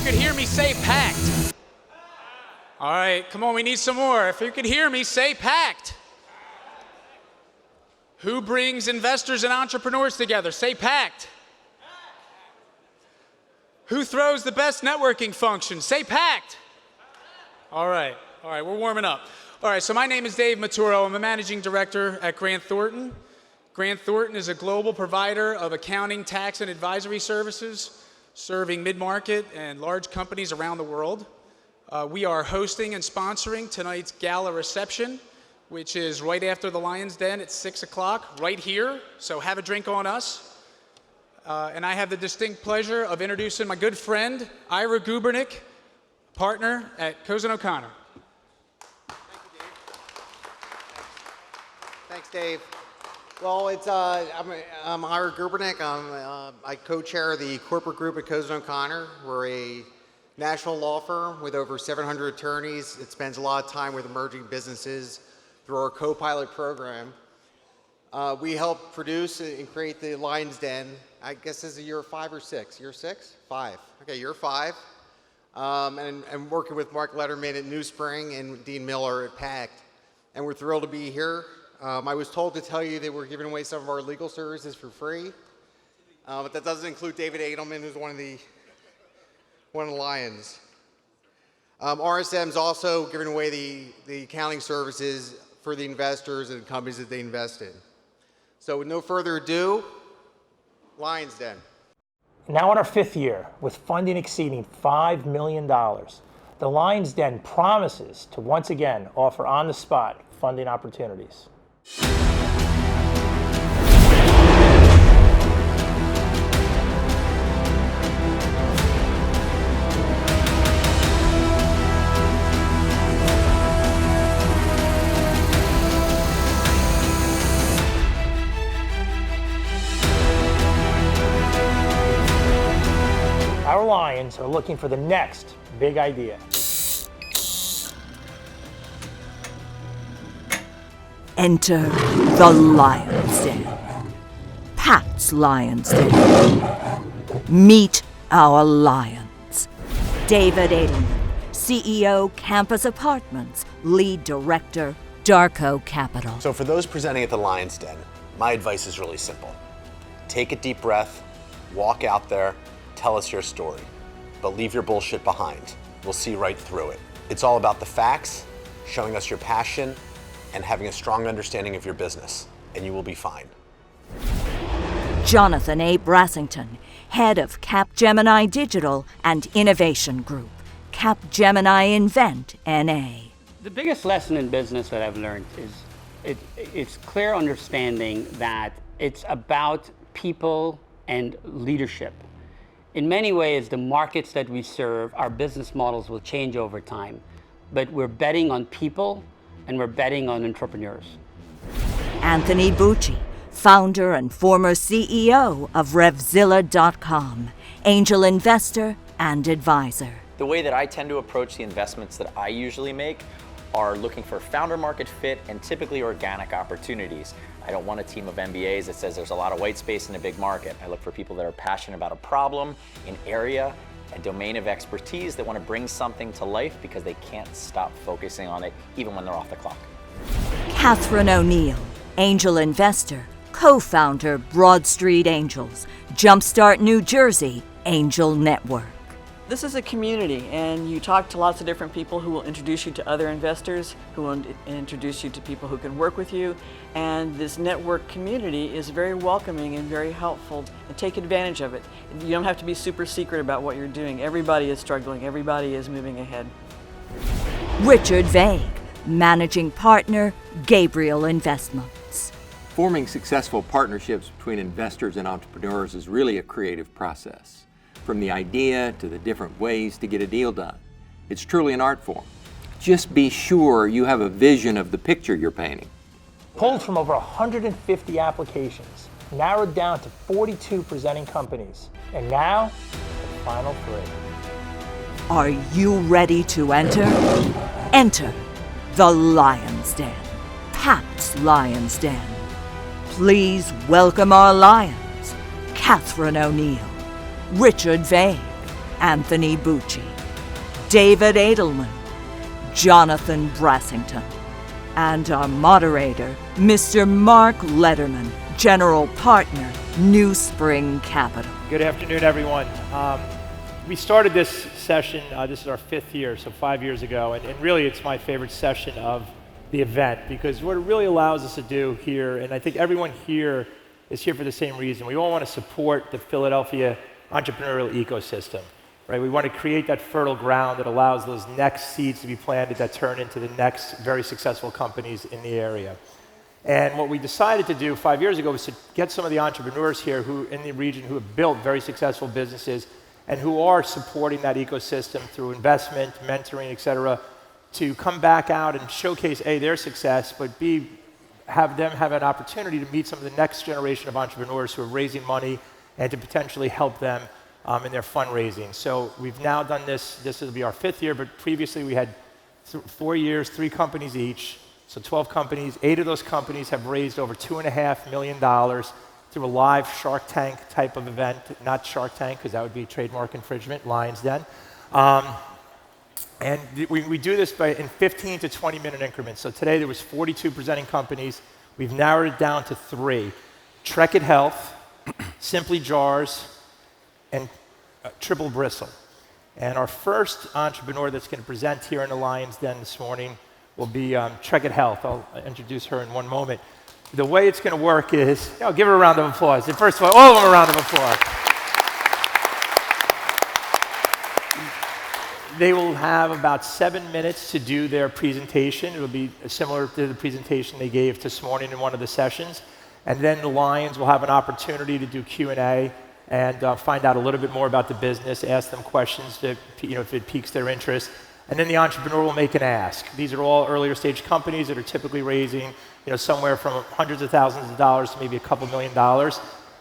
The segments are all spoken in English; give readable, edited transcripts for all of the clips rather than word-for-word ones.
could hear me, say packed. All right, come on, we need some more. If you could hear me, say packed. Who brings investors and entrepreneurs together? Say packed. Who throws the best networking function? Say packed. All right, we're warming up. All right, so my name is Dave Maturo. I'm a managing director at Grant Thornton. Grant Thornton is a global provider of accounting, tax, and advisory services, serving mid-market and large companies around the world. We are hosting and sponsoring tonight's gala reception, which is right after the Lion's Den at 6 o'clock, right here. So have a drink on us. And I have the distinct pleasure of introducing my good friend, Ira Gubernick, partner at Cozen O'Connor. Thanks, Dave. Well, I'm Ira Gubernick. I co-chair the corporate group at Cozen O'Connor. We're a national law firm with over 700 attorneys. It spends a lot of time with emerging businesses through our co-pilot program. We help produce and create the Lion's Den. I guess this is year 5 or 6? Year 6? 5. Okay, year 5. And working with Mark Letterman at New Spring and Dean Miller at PACT. And we're thrilled to be here. I was told to tell you that we're giving away some of our legal services for free. But that doesn't include David Adelman, who's one of the Lions. RSM's also giving away the accounting services for the investors and companies that they invest in. So with no further ado, Lion's Den. Now in our 5th year, with funding exceeding $5 million, the Lion's Den promises to once again offer on-the-spot funding opportunities. Our Lions are looking for the next big idea. Enter the Lion's Den. PACT's Lion's Den. Meet our lions. David Adelman, CEO, Campus Apartments, Lead Director, Darko Capital. So for those presenting at the Lion's Den, my advice is really simple. Take a deep breath, walk out there, tell us your story, but leave your bullshit behind. We'll see right through it. It's all about the facts, showing us your passion, and having a strong understanding of your business, and you will be fine. Jonathan A. Brassington, head of Capgemini Digital and Innovation Group, Capgemini Invent NA. The biggest lesson in business that I've learned is it's clear understanding that it's about people and leadership. In many ways, the markets that we serve, our business models will change over time, but we're betting on people and we're betting on entrepreneurs. Anthony Bucci, founder and former CEO of RevZilla.com, angel investor and advisor. The way that I tend to approach the investments that I usually make are looking for founder market fit and typically organic opportunities. I don't want a team of MBAs that says there's a lot of white space in a big market. I look for people that are passionate about a problem, an area, a domain of expertise that want to bring something to life because they can't stop focusing on it even when they're off the clock. Catherine O'Neill, angel investor, co-founder Broad Street Angels, Jumpstart New Jersey Angel Network. This is a community, and you talk to lots of different people who will introduce you to other investors, who will introduce you to people who can work with you, and this network community is very welcoming and very helpful, and take advantage of it. You don't have to be super secret about what you're doing. Everybody is struggling, everybody is moving ahead. Richard Vague, managing partner, Gabriel Investments. Forming successful partnerships between investors and entrepreneurs is really a creative process. From the idea to the different ways to get a deal done. It's truly an art form. Just be sure you have a vision of the picture you're painting. Pulled from over 150 applications, narrowed down to 42 presenting companies, and now, the final 3. Are you ready to enter? Enter the Lion's Den, PACT's Lion's Den. Please welcome our lions, Catherine O'Neill, Richard Vague, Anthony Bucci, David Edelman, Jonathan Brassington, and our moderator, Mr. Mark Lederman, General Partner, New Spring Capital. Good afternoon, everyone. We started this session, this is our 5th year, so 5 years ago, and really it's my favorite session of the event, because what it really allows us to do here, and I think everyone here is here for the same reason, we all want to support the Philadelphia entrepreneurial ecosystem, right? We want to create that fertile ground that allows those next seeds to be planted that turn into the next very successful companies in the area. And what we decided to do 5 years ago was to get some of the entrepreneurs here who in the region who have built very successful businesses and who are supporting that ecosystem through investment, mentoring, et cetera, to come back out and showcase A, their success, but B, have them have an opportunity to meet some of the next generation of entrepreneurs who are raising money and to potentially help them in their fundraising. So we've now done this will be our 5th year, but previously we had 4 years, 3 companies each, so 12 companies. 8 of those companies have raised over $2.5 million through a live Shark Tank type of event, not Shark Tank, because that would be trademark infringement, Lions Den. And we do this in 15 to 20 minute increments. So today there was 42 presenting companies. We've narrowed it down to 3. Trekit Health, Simply Jars, and Triple Bristle. And our first entrepreneur that's going to present here in the Lions Den this morning will be Trekit Health. I'll introduce her in one moment. The way it's going to work is, give her a round of applause. And first of all of them a round of applause. They will have about 7 minutes to do their presentation. It will be similar to the presentation they gave this morning in one of the sessions. And then the Lions will have an opportunity to do Q&A and find out a little bit more about the business, ask them questions to, if it piques their interest. And then the entrepreneur will make an ask. These are all earlier stage companies that are typically raising somewhere from hundreds of thousands of dollars to maybe a couple $1 million.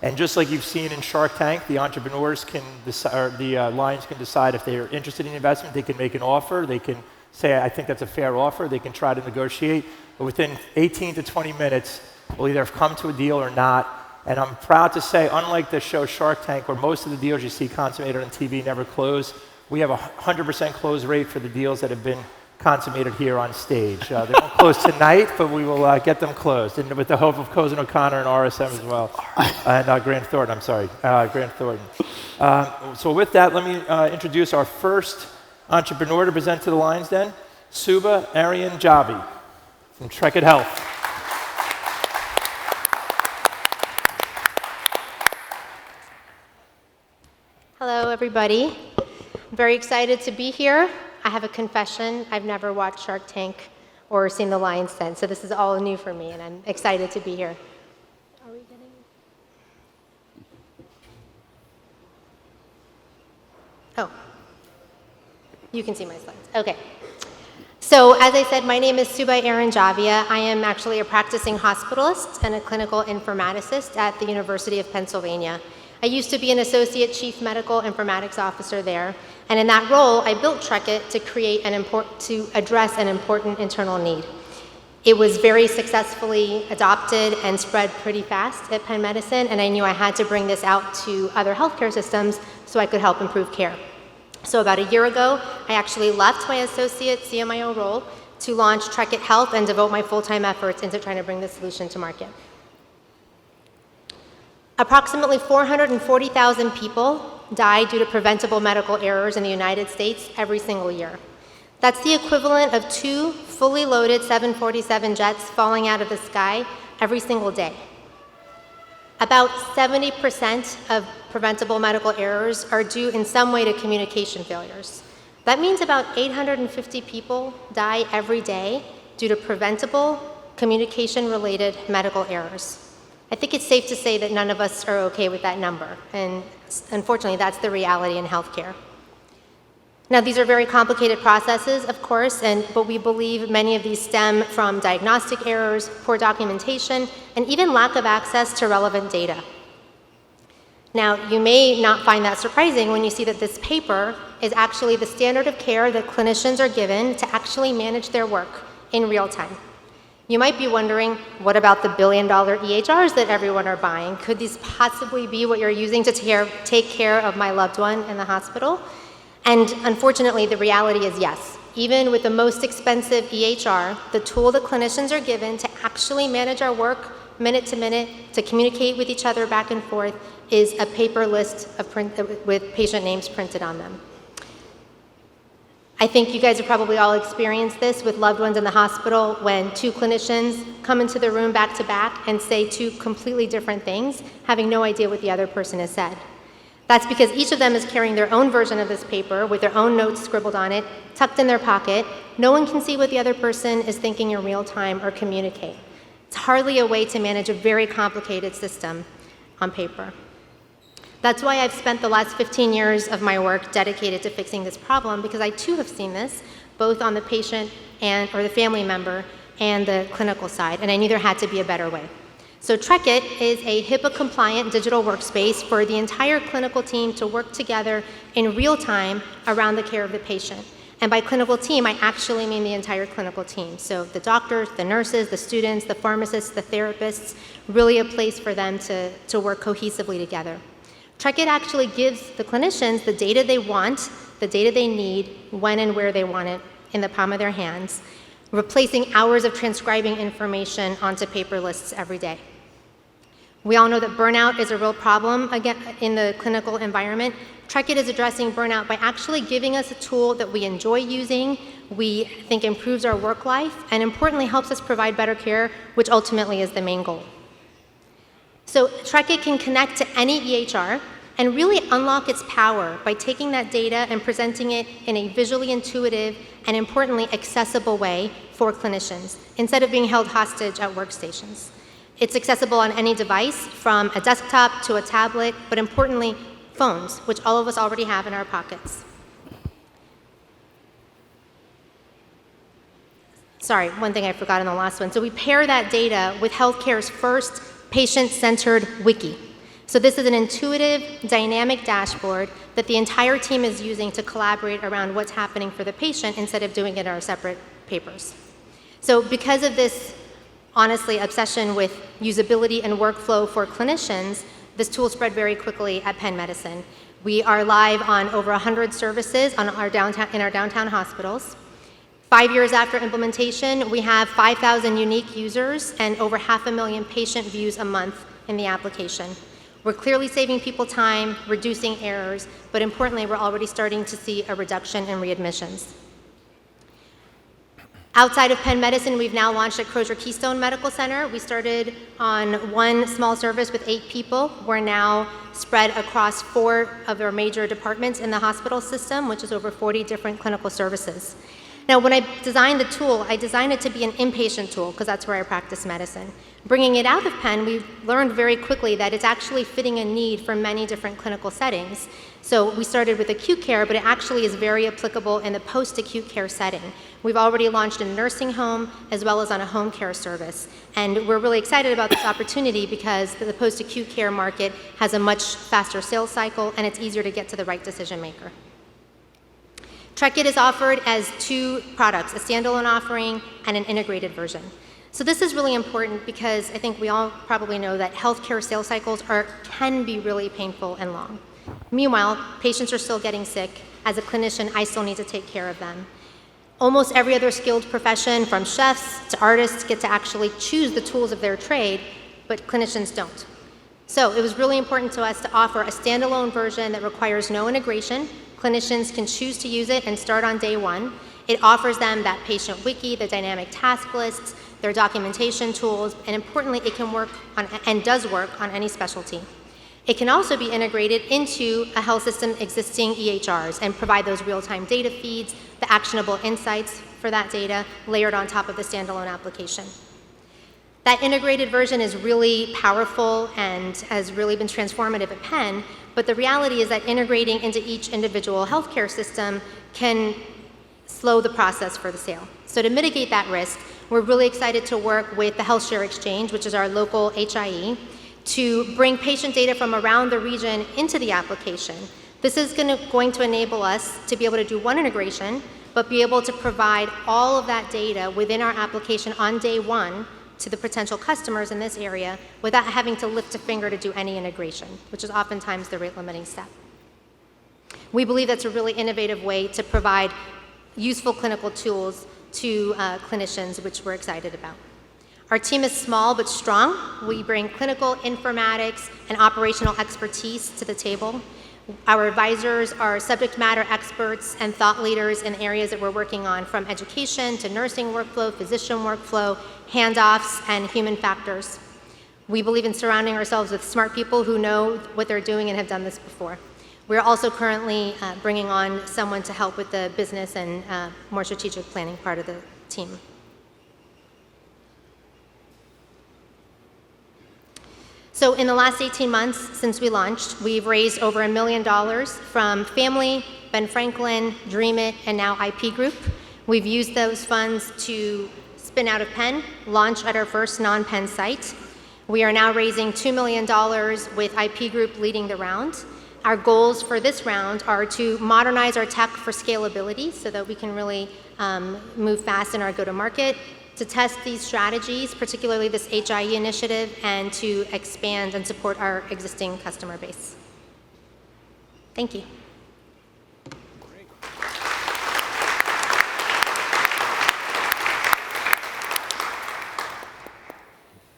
And just like you've seen in Shark Tank, the entrepreneurs can decide, or the Lions can decide if they are interested in investment. They can make an offer. They can say, I think that's a fair offer. They can try to negotiate. But within 18 to 20 minutes, we'll either come to a deal or not. And I'm proud to say, unlike the show Shark Tank, where most of the deals you see consummated on TV never close, we have a 100% close rate for the deals that have been consummated here on stage. They won't close tonight, but we will get them closed, and with the hope of Cozen O'Connor and RSM as well, and Grant Thornton, Grant Thornton. So with that, let me introduce our first entrepreneur to present to the Lions Den, Suba Aryan Jabi from Trekit Health. Hello, everybody. I'm very excited to be here. I have a confession. I've never watched Shark Tank or seen the Lions Den, so this is all new for me, and I'm excited to be here. Are we getting... Oh, you can see my slides. Okay. So as I said, my name is Suba Aryan Javia. I am actually a practicing hospitalist and a clinical informaticist at the University of Pennsylvania. I used to be an associate chief medical informatics officer there, and in that role, I built Trekit to address an important internal need. It was very successfully adopted and spread pretty fast at Penn Medicine, and I knew I had to bring this out to other healthcare systems so I could help improve care. So about a year ago, I actually left my associate CMIO role to launch Trekit Health and devote my full-time efforts into trying to bring this solution to market. Approximately 440,000 people die due to preventable medical errors in the United States every single year. That's the equivalent of 2 fully loaded 747 jets falling out of the sky every single day. About 70% of preventable medical errors are due in some way to communication failures. That means about 850 people die every day due to preventable communication-related medical errors. I think it's safe to say that none of us are okay with that number, and unfortunately, that's the reality in healthcare. Now, these are very complicated processes, of course, but we believe many of these stem from diagnostic errors, poor documentation, and even lack of access to relevant data. Now, you may not find that surprising when you see that this paper is actually the standard of care that clinicians are given to actually manage their work in real time. You might be wondering, what about the billion-dollar EHRs that everyone are buying? Could these possibly be what you're using to take care of my loved one in the hospital? And unfortunately, the reality is yes. Even with the most expensive EHR, the tool that clinicians are given to actually manage our work minute to minute, to communicate with each other back and forth, is a paper list with patient names printed on them. I think you guys have probably all experienced this with loved ones in the hospital when two clinicians come into the room back to back and say two completely different things, having no idea what the other person has said. That's because each of them is carrying their own version of this paper with their own notes scribbled on it, tucked in their pocket. No one can see what the other person is thinking in real time or communicate. It's hardly a way to manage a very complicated system on paper. That's why I've spent the last 15 years of my work dedicated to fixing this problem, because I too have seen this, both on the patient or the family member and the clinical side, and I knew there had to be a better way. So TrekkIt is a HIPAA-compliant digital workspace for the entire clinical team to work together in real time around the care of the patient. And by clinical team, I actually mean the entire clinical team. So the doctors, the nurses, the students, the pharmacists, the therapists, really a place for them to work cohesively together. TrekkIt actually gives the clinicians the data they want, the data they need, when and where they want it, in the palm of their hands, replacing hours of transcribing information onto paper lists every day. We all know that burnout is a real problem again in the clinical environment. TrekkIt is addressing burnout by actually giving us a tool that we enjoy using, we think improves our work life, and importantly helps us provide better care, which ultimately is the main goal. So TrekkIt can connect to any EHR and really unlock its power by taking that data and presenting it in a visually intuitive and importantly accessible way for clinicians, instead of being held hostage at workstations. It's accessible on any device, from a desktop to a tablet, but importantly, phones, which all of us already have in our pockets. Sorry, one thing I forgot in the last one. So we pair that data with healthcare's first patient-centered wiki. So this is an intuitive, dynamic dashboard that the entire team is using to collaborate around what's happening for the patient instead of doing it in our separate papers. So because of this, honestly, obsession with usability and workflow for clinicians, this tool spread very quickly at Penn Medicine. We are live on over 100 services in our downtown hospitals. 5 years after implementation, we have 5,000 unique users and over 500,000 patient views a month in the application. We're clearly saving people time, reducing errors, but importantly, we're already starting to see a reduction in readmissions. Outside of Penn Medicine, we've now launched at Crozier Keystone Medical Center. We started on one small service with 8 people. We're now spread across 4 of our major departments in the hospital system, which is over 40 different clinical services. Now, when I designed the tool, I designed it to be an inpatient tool, because that's where I practice medicine. Bringing it out of Penn, we learned very quickly that it's actually fitting a need for many different clinical settings. So we started with acute care, but it actually is very applicable in the post-acute care setting. We've already launched in a nursing home as well as on a home care service. And we're really excited about this opportunity because the post-acute care market has a much faster sales cycle and it's easier to get to the right decision maker. TrekkIt is offered as 2 products, a standalone offering and an integrated version. So this is really important because I think we all probably know that healthcare sales cycles can be really painful and long. Meanwhile, patients are still getting sick. As a clinician, I still need to take care of them. Almost every other skilled profession, from chefs to artists, get to actually choose the tools of their trade, but clinicians don't. So it was really important to us to offer a standalone version that requires no integration. Clinicians can choose to use it and start on day 1. It offers them that patient wiki, the dynamic task lists, their documentation tools, and importantly, it can work on, and does work on, any specialty. It can also be integrated into a health system's existing EHRs and provide those real-time data feeds, the actionable insights for that data layered on top of the standalone application. That integrated version is really powerful and has really been transformative at Penn, but the reality is that integrating into each individual healthcare system can slow the process for the sale. So to mitigate that risk, we're really excited to work with the HealthShare Exchange, which is our local HIE, to bring patient data from around the region into the application. This is going to enable us to be able to do one integration, but be able to provide all of that data within our application on day 1 to the potential customers in this area without having to lift a finger to do any integration, which is oftentimes the rate limiting step. We believe that's a really innovative way to provide useful clinical tools to clinicians, which we're excited about. Our team is small but strong. We bring clinical, informatics, and operational expertise to the table. Our advisors are subject matter experts and thought leaders in areas that we're working on, from education to nursing workflow, physician workflow, handoffs, and human factors. We believe in surrounding ourselves with smart people who know what they're doing and have done this before. We're also currently bringing on someone to help with the business and more strategic planning part of the team. So in the last 18 months since we launched, we've raised over $1 million from family, Ben Franklin, Dream It, and now IP Group. We've used those funds to spin out of Penn, launch at our first non-Penn site. We are now raising $2 million with IP Group leading the round. Our goals for this round are to modernize our tech for scalability so that we can really move fast in our go-to-market, to test these strategies, particularly this HIE initiative, and to expand and support our existing customer base. Thank you.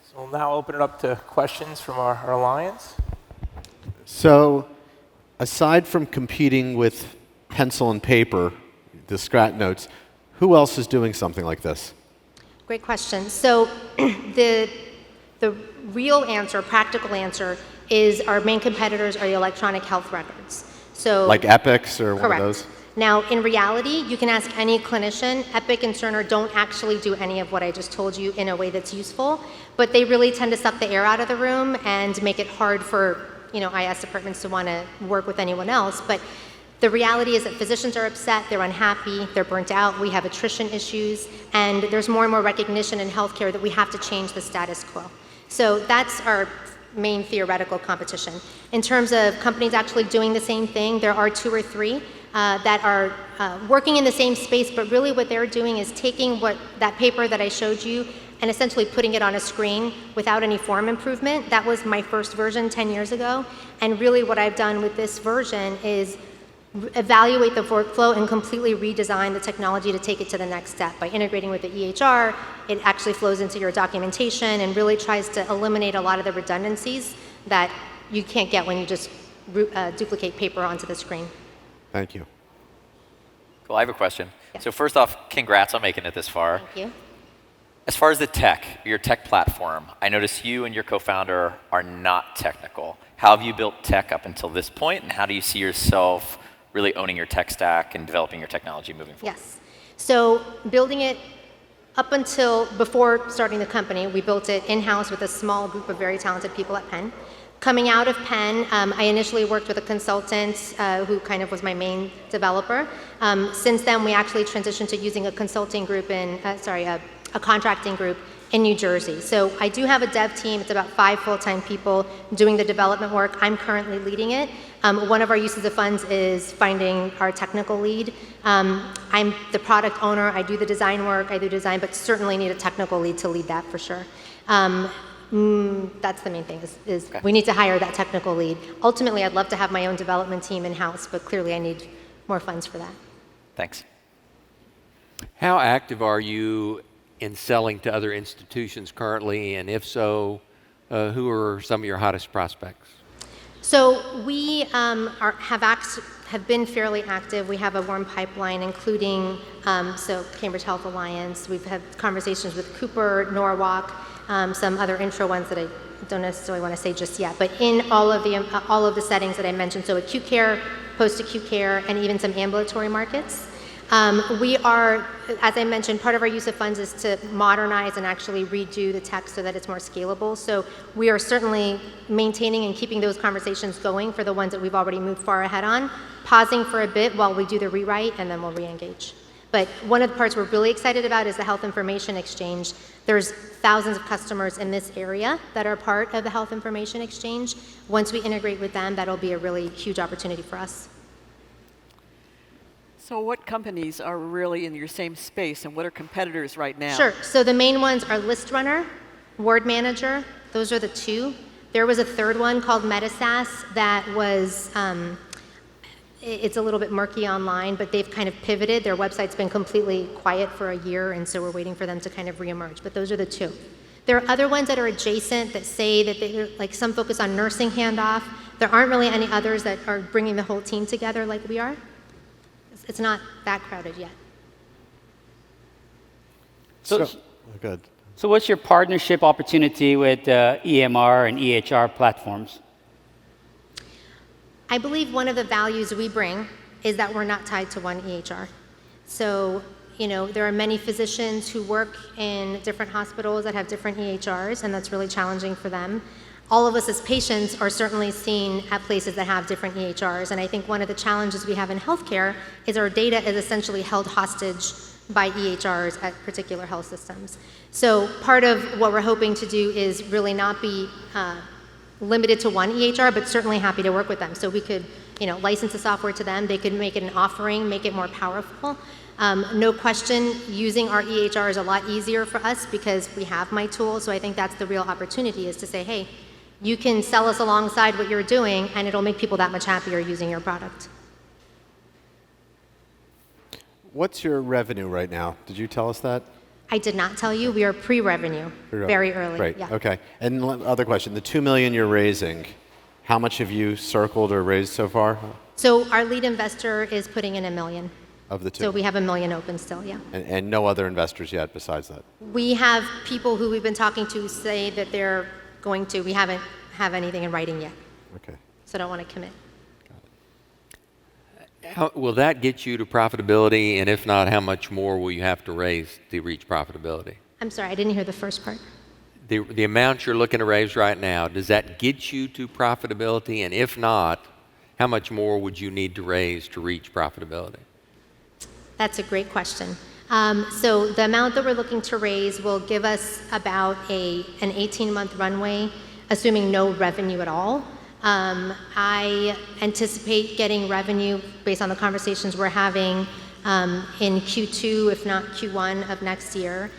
So we'll now open it up to questions from our alliance. So, aside from competing with pencil and paper, the scrap notes, who else is doing something like this? Great question. So the real answer, practical answer, is our main competitors are the electronic health records. So like Epics or one correct. of those? Now, in reality, you can ask any clinician, Epic and Cerner don't actually do any of what I just told you in a way that's useful, but they really tend to suck the air out of the room and make it hard for IS departments to want to work with anyone else. But the reality is that physicians are upset, they're unhappy, they're burnt out, we have attrition issues, and there's more and more recognition in healthcare that we have to change the status quo. So that's our main theoretical competition. In terms of companies actually doing the same thing, there are 2 or 3 that are working in the same space, but really what they're doing is taking that paper that I showed you and essentially putting it on a screen without any form improvement. That was my first version 10 years ago, and really what I've done with this version is evaluate the workflow and completely redesign the technology to take it to the next step. By integrating with the EHR, it actually flows into your documentation and really tries to eliminate a lot of the redundancies that you can't get when you just duplicate paper onto the screen. Thank you. Cool, I have a question. Yeah. So first off, congrats on making it this far. Thank you. As far as the tech, your tech platform, I notice you and your co-founder are not technical. How have you built tech up until this point, and how do you see yourself really owning your tech stack and developing your technology moving forward? Yes. So building it up until before starting the company, we built it in-house with a small group of very talented people at Penn. Coming out of Penn, I initially worked with a consultant who kind of was my main developer. Since then, we actually transitioned to using a consulting group a contracting group in New Jersey. So I do have a dev team. It's about 5 full-time people doing the development work. I'm currently leading it. One of our uses of funds is finding our technical lead. I'm the product owner. I do the design work. I do design, but certainly need a technical lead to lead that for sure. That's the main thing is okay. We need to hire that technical lead. Ultimately, I'd love to have my own development team in-house, but clearly I need more funds for that. Thanks. How active are you in selling to other institutions currently, and if so, who are some of your hottest prospects? So we have been fairly active. We have a warm pipeline, including Cambridge Health Alliance. We've had conversations with Cooper, Norwalk, some other intro ones that I don't necessarily want to say just yet. But in all of the settings that I mentioned, so acute care, post-acute care, and even some ambulatory markets. We are, as I mentioned, part of our use of funds is to modernize and actually redo the tech so that it's more scalable. So we are certainly maintaining and keeping those conversations going for the ones that we've already moved far ahead on, pausing for a bit while we do the rewrite, and then we'll re-engage. But one of the parts we're really excited about is the Health Information Exchange. There's thousands of customers in this area that are part of the Health Information Exchange. Once we integrate with them, that'll be a really huge opportunity for us. So what companies are really in your same space, and what are competitors right now? Sure. So the main ones are ListRunner, Word Manager. Those are the 2. There was a third one called Metasas that was, it's a little bit murky online, but they've kind of pivoted. Their website's been completely quiet for a year, and so we're waiting for them to kind of reemerge. But those are the two. There are other ones that are adjacent that say that they're, like, some focus on nursing handoff. There aren't really any others that are bringing the whole team together like we are. It's not that crowded yet. Good. So what's your partnership opportunity with EMR and EHR platforms? I believe one of the values we bring is that we're not tied to one EHR. So, there are many physicians who work in different hospitals that have different EHRs, and that's really challenging for them. All of us as patients are certainly seen at places that have different EHRs, and I think one of the challenges we have in healthcare is our data is essentially held hostage by EHRs at particular health systems. So part of what we're hoping to do is really not be limited to one EHR, but certainly happy to work with them. So we could, license the software to them. They could make it an offering, make it more powerful. No question, using our EHR is a lot easier for us because we have my tool. So I think that's the real opportunity, is to say, hey, you can sell us alongside what you're doing, and it'll make people that much happier using your product. What's your revenue right now? Did you tell us that? I did not tell you. We are pre-revenue, very early. Great. Yeah. Okay. And other question: the $2 million you're raising, how much have you circled or raised so far? So our lead investor is putting in $1 million. Of the two. So we have $1 million open still. Yeah. And no other investors yet besides that. We have people who we've been talking to say that they're going to. We haven't have anything in writing yet. Okay. So I don't want to commit. How, will that get you to profitability? And if not, how much more will you have to raise to reach profitability? I'm sorry, I didn't hear the first part. The amount you're looking to raise right now, does that get you to profitability? And if not, how much more would you need to raise to reach profitability? That's a great question. So the amount that we're looking to raise will give us about an 18-month runway, assuming no revenue at all. I anticipate getting revenue based on the conversations we're having in Q2, if not Q1 of next year.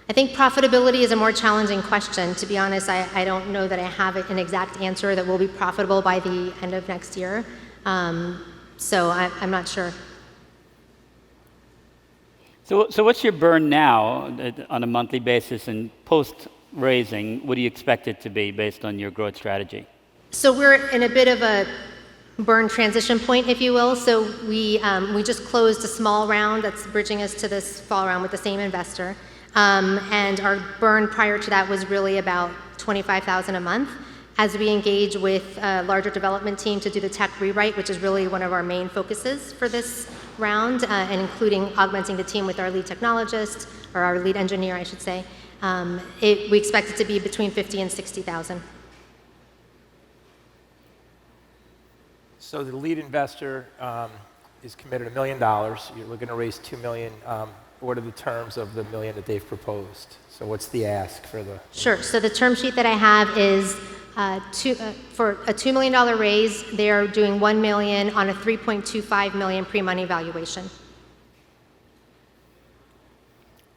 I think profitability is a more challenging question. To be honest, I don't know that I have an exact answer that will be profitable by the end of next year. So I'm not sure. So what's your burn now on a monthly basis, and post-raising, what do you expect it to be based on your growth strategy? So we're in a bit of a burn transition point, if you will. So we just closed a small round that's bridging us to this fall round with the same investor. And our burn prior to that was really about $25,000 a month. As we engage with a larger development team to do the tech rewrite, which is really one of our main focuses for this round, and including augmenting the team with our lead technologist, or our lead engineer, I should say, we expect it to be between $50,000 and $60,000. So the lead investor is committed $1 million. You're looking to raise $2 million. What are the terms of the $1 million that they've proposed? So what's the ask for the? Sure. So the term sheet that I have is for a $2 million raise. They are doing $1 million on a $3.25 million pre-money valuation.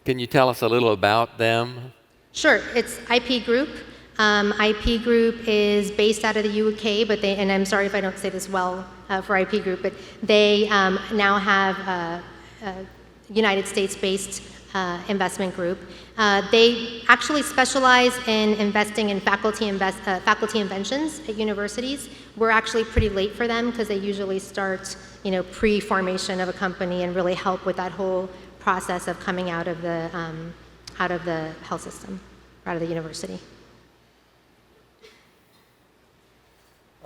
Can you tell us a little about them? Sure. It's IP Group. IP Group is based out of the UK, but and I'm sorry if I don't say this well for IP Group, but they now have a United States-based investment group. They actually specialize in investing in faculty inventions at universities. We're actually pretty late for them because they usually start, pre-formation of a company and really help with that whole process of coming out of the health system, out of the university.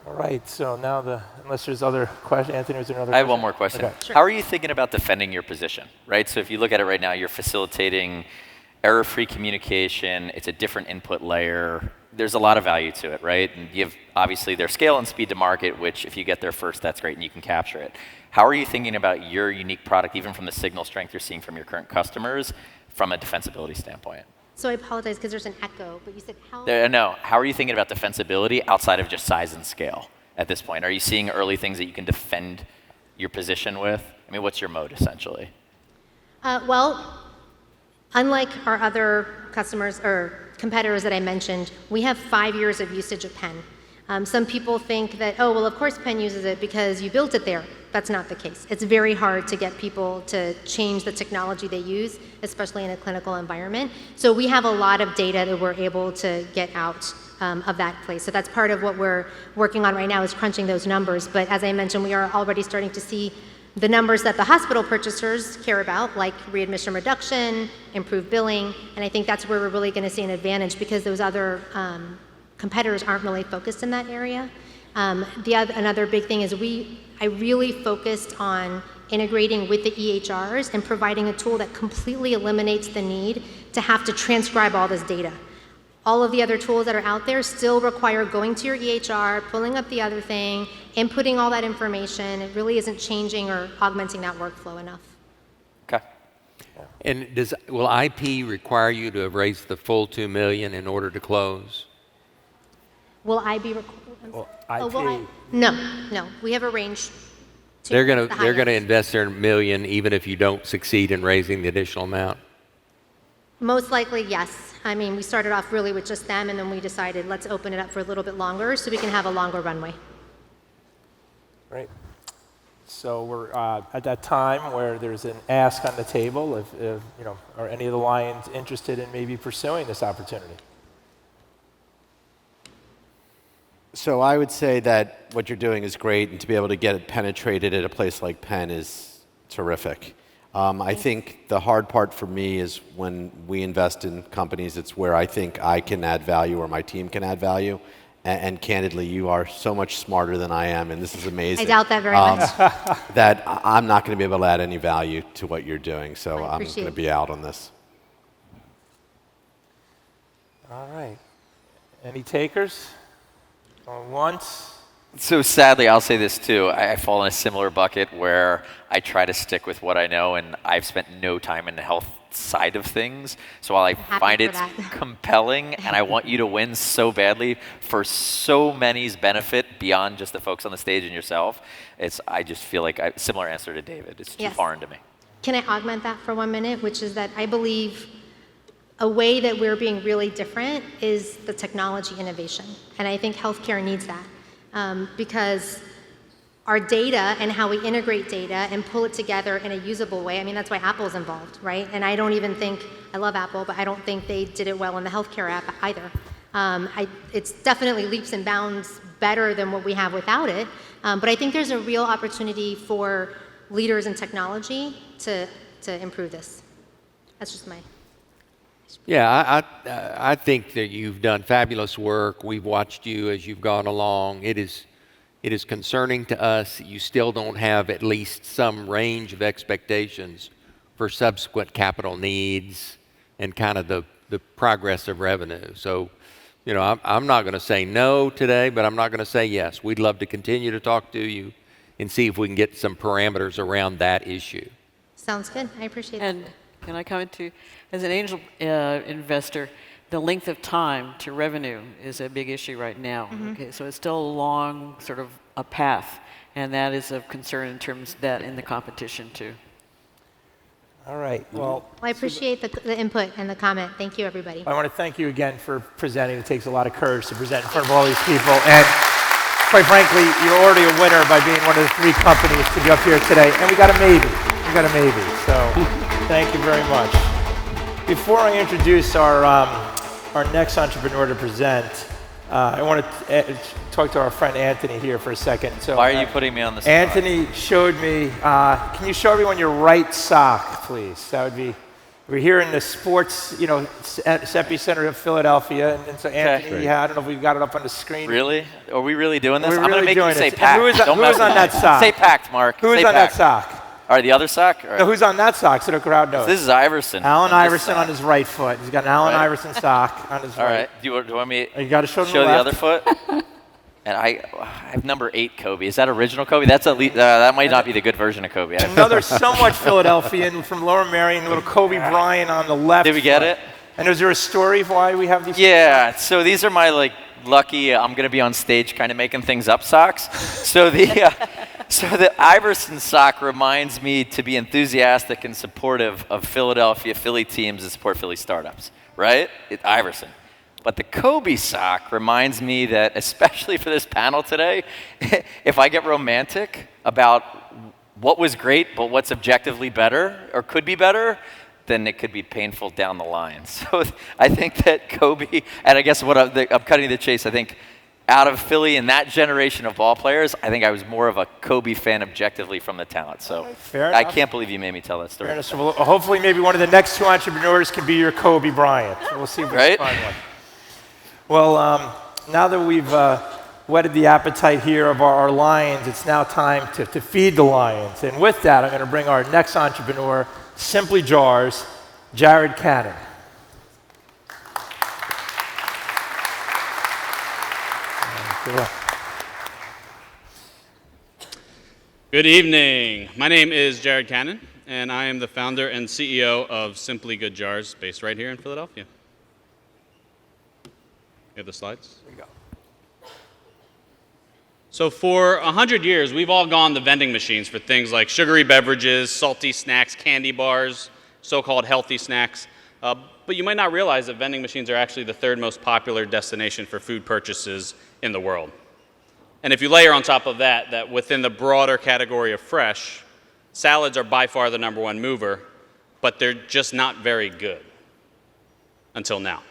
All right, so now unless there's other questions, Anthony, was there another question? I have one more question. Okay. Sure. How are you thinking about defending your position, right? So if you look at it right now, you're facilitating error-free communication. It's a different input layer. There's a lot of value to it, right? And you have obviously their scale and speed to market, which if you get there first, that's great and you can capture it. How are you thinking about your unique product, even from the signal strength you're seeing from your current customers, from a defensibility standpoint? So I apologize because there's an echo, but you said how? No, how are you thinking about defensibility outside of just size and scale at this point? Are you seeing early things that you can defend your position with? I mean, what's your mode essentially? Well, unlike our other customers or competitors that I mentioned, we have 5 years of usage of Pen. Some people think that, oh, well, of course Penn uses it because you built it there. That's not the case. It's very hard to get people to change the technology they use, especially in a clinical environment. So we have a lot of data that we're able to get out of that place. So that's part of what we're working on right now, is crunching those numbers. But as I mentioned, we are already starting to see the numbers that the hospital purchasers care about, like readmission reduction, improved billing, and I think that's where we're really going to see an advantage, because those other competitors aren't really focused in that area. Another big thing is I really focused on integrating with the EHRs and providing a tool that completely eliminates the need to have to transcribe all this data. All of the other tools that are out there still require going to your EHR, pulling up the other thing, inputting all that information. It really isn't changing or augmenting that workflow enough. Okay. And will IP require you to have raised the full $2 million in order to close? Will I be required? IP. No. We have a range. They're going to invest their $1 million even if you don't succeed in raising the additional amount? Most likely, yes. I mean, we started off really with just them, and then we decided let's open it up for a little bit longer so we can have a longer runway. Great. So we're at that time where there's an ask on the table if are any of the Lions interested in maybe pursuing this opportunity? So I would say that what you're doing is great, and to be able to get it penetrated at a place like Penn is terrific. I think the hard part for me is when we invest in companies, it's where I think I can add value or my team can add value. And candidly, you are so much smarter than I am, and this is amazing. I doubt that very much. That I'm not going to be able to add any value to what you're doing, so I'm going to be out on this. All right. Any takers? Going once? So sadly, I'll say this too. I fall in a similar bucket where I try to stick with what I know, and I've spent no time in the health side of things. So while I find it compelling, and I want you to win so badly for so many's benefit beyond just the folks on the stage and yourself, I just feel like similar answer to David. It's too foreign to me. Can I augment that for 1 minute, which is that I believe a way that we're being really different is the technology innovation, and I think healthcare needs that. Because our data and how we integrate data and pull it together in a usable way, I mean, that's why Apple's involved, right? And I don't even think, I love Apple, but I don't think they did it well in the healthcare app either. It's definitely leaps and bounds better than what we have without it, but I think there's a real opportunity for leaders in technology to improve this. That's just my... Yeah, I think that you've done fabulous work. We've watched you as you've gone along. It is concerning to us that you still don't have at least some range of expectations for subsequent capital needs and kind of the progress of revenue. So, I'm not going to say no today, but I'm not going to say yes. We'd love to continue to talk to you and see if we can get some parameters around that issue. Sounds good. I appreciate it. And can I comment too? As an angel investor, the length of time to revenue is a big issue right now. Okay, so it's still a long sort of a path, and that is of concern in terms of that in the competition too. All right. Well, I appreciate the input and the comment. Thank you, everybody. I want to thank you again for presenting. It takes a lot of courage to present in front of all these people, and quite frankly, you're already a winner by being one of the 3 companies to be up here today. And we got a maybe. So thank you very much. Before I introduce our next entrepreneur to present, I want to talk to our friend Anthony here for a second. So, why are you putting me on the spot? Anthony showed me, can you show everyone your right sock, please? That would be, we're here in the sports, epicenter of Philadelphia. And so Anthony, I don't know if we've got it up on the screen. Really? Are we really doing this? We're I'm going to make you say PACT. Who is on that sock? Say PACT, Mark. Who is on that sock? All right, the other sock? No, who's on that sock so the crowd knows? This is Iverson. Allen Iverson on his right foot. He's got an Allen Iverson sock on his right. All right. Do you want me you got to show the other foot? And I have number 8 Kobe. Is that original Kobe? That's that might not be the good version of Kobe. Another somewhat Philadelphian from Lower Merion, little Kobe Bryant on the left. Did we get it? And is there a story of why we have these? Yeah. So these are my lucky I'm going to be on stage kind of making things up socks. So the Iverson sock reminds me to be enthusiastic and supportive of Philly teams that support Philly startups, right? Iverson. But the Kobe sock reminds me that, especially for this panel today, if I get romantic about what was great but what's objectively better or could be better, then it could be painful down the line. So I think that Kobe, and I guess I'm cutting to the chase, I think out of Philly and that generation of ball players, I think I was more of a Kobe fan objectively from the talent. So I can't believe you made me tell that story. Well, hopefully maybe one of the next two entrepreneurs can be your Kobe Bryant. We'll see if we can find one. Well, now that we've whetted the appetite here of our lions, it's now time to feed the lions. And with that, I'm going to bring our next entrepreneur, Simply Jars, Jared Cannon. Good evening. My name is Jared Cannon, and I am the founder and CEO of Simply Good Jars, based right here in Philadelphia. You have the slides? There you go. So for 100 years, we've all gone to vending machines for things like sugary beverages, salty snacks, candy bars, so-called healthy snacks. But you might not realize that vending machines are actually the third most popular destination for food purchases in the world. And if you layer on top of that within the broader category of fresh, salads are by far the #1 mover, but they're just not very good until now.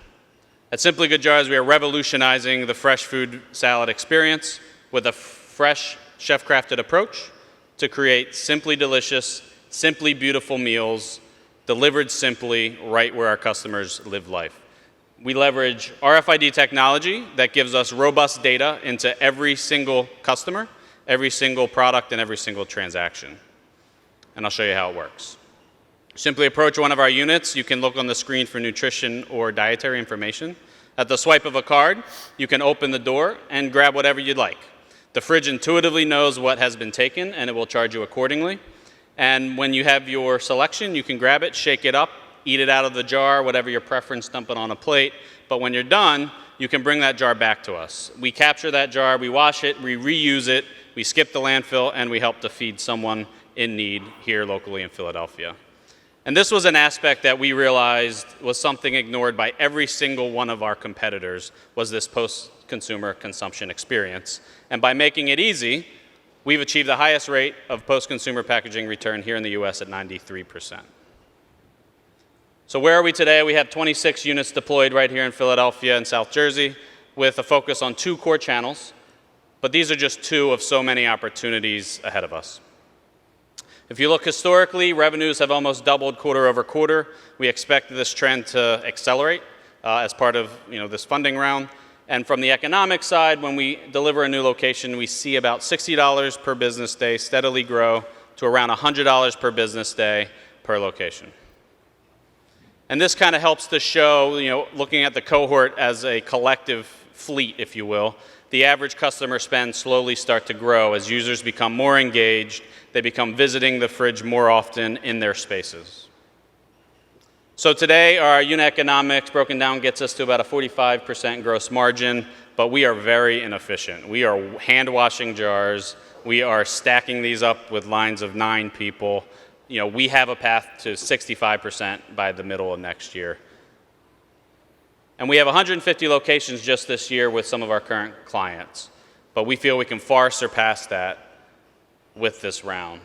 At Simply Good Jars, we are revolutionizing the fresh food salad experience with a fresh, chef-crafted approach to create simply delicious, simply beautiful meals delivered simply right where our customers live life. We leverage RFID technology that gives us robust data into every single customer, every single product, and every single transaction. And I'll show you how it works. Simply approach one of our units. You can look on the screen for nutrition or dietary information. At the swipe of a card, you can open the door and grab whatever you'd like. The fridge intuitively knows what has been taken, and it will charge you accordingly. And when you have your selection, you can grab it, shake it up, eat it out of the jar, whatever your preference, dump it on a plate. But when you're done, you can bring that jar back to us. We capture that jar, we wash it, we reuse it, we skip the landfill, and we help to feed someone in need here locally in Philadelphia. And this was an aspect that we realized was something ignored by every single one of our competitors, was this post-consumer consumption experience. And by making it easy, we've achieved the highest rate of post-consumer packaging return here in the US at 93%. So where are we today? We have 26 units deployed right here in Philadelphia and South Jersey with a focus on 2 core channels, but these are just 2 of so many opportunities ahead of us. If you look historically, revenues have almost doubled quarter over quarter. We expect this trend to accelerate as part of this funding round. And from the economic side, when we deliver a new location, we see about $60 per business day steadily grow to around $100 per business day per location. And this kind of helps to show, looking at the cohort as a collective fleet, if you will, the average customer spend slowly start to grow as users become more engaged, they become visiting the fridge more often in their spaces. So today, our unit economics broken down gets us to about a 45% gross margin, but we are very inefficient. We are hand washing jars. We are stacking these up with lines of 9 people. We have a path to 65% by the middle of next year. And we have 150 locations just this year with some of our current clients, but we feel we can far surpass that with this round.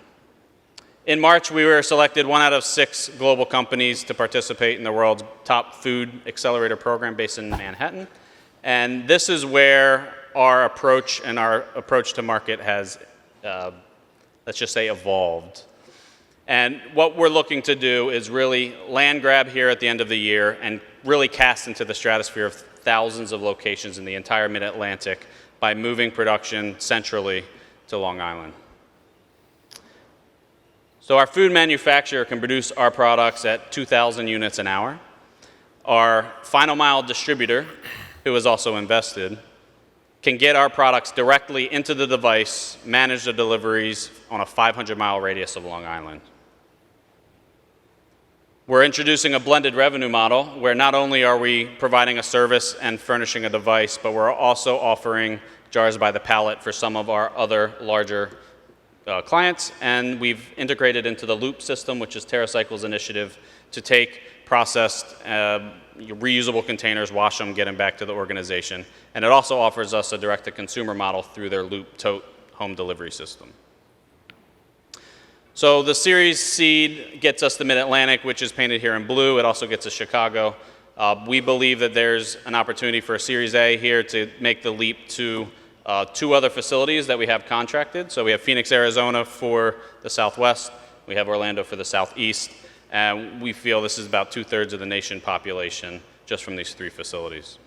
In March, we were selected 1 out of 6 global companies to participate in the world's top food accelerator program based in Manhattan. And this is where our approach to market has, let's just say, evolved. And what we're looking to do is really land grab here at the end of the year and really cast into the stratosphere of thousands of locations in the entire Mid-Atlantic by moving production centrally to Long Island. So our food manufacturer can produce our products at 2,000 units an hour. Our final mile distributor, who is also invested, can get our products directly into the device, manage the deliveries on a 500-mile radius of Long Island. We're introducing a blended revenue model where not only are we providing a service and furnishing a device, but we're also offering jars by the pallet for some of our other larger clients, and we've integrated into the Loop system, which is TerraCycle's initiative, to take processed, reusable containers, wash them, get them back to the organization. And it also offers us a direct-to-consumer model through their Loop Tote home delivery system. So the Series Seed gets us the Mid-Atlantic, which is painted here in blue. It also gets us Chicago. We believe that there's an opportunity for a Series A here to make the leap to 2 other facilities that we have contracted. So we have Phoenix, Arizona for the Southwest. We have Orlando for the Southeast. And we feel this is about 2/3 of the nation population just from these 3 facilities.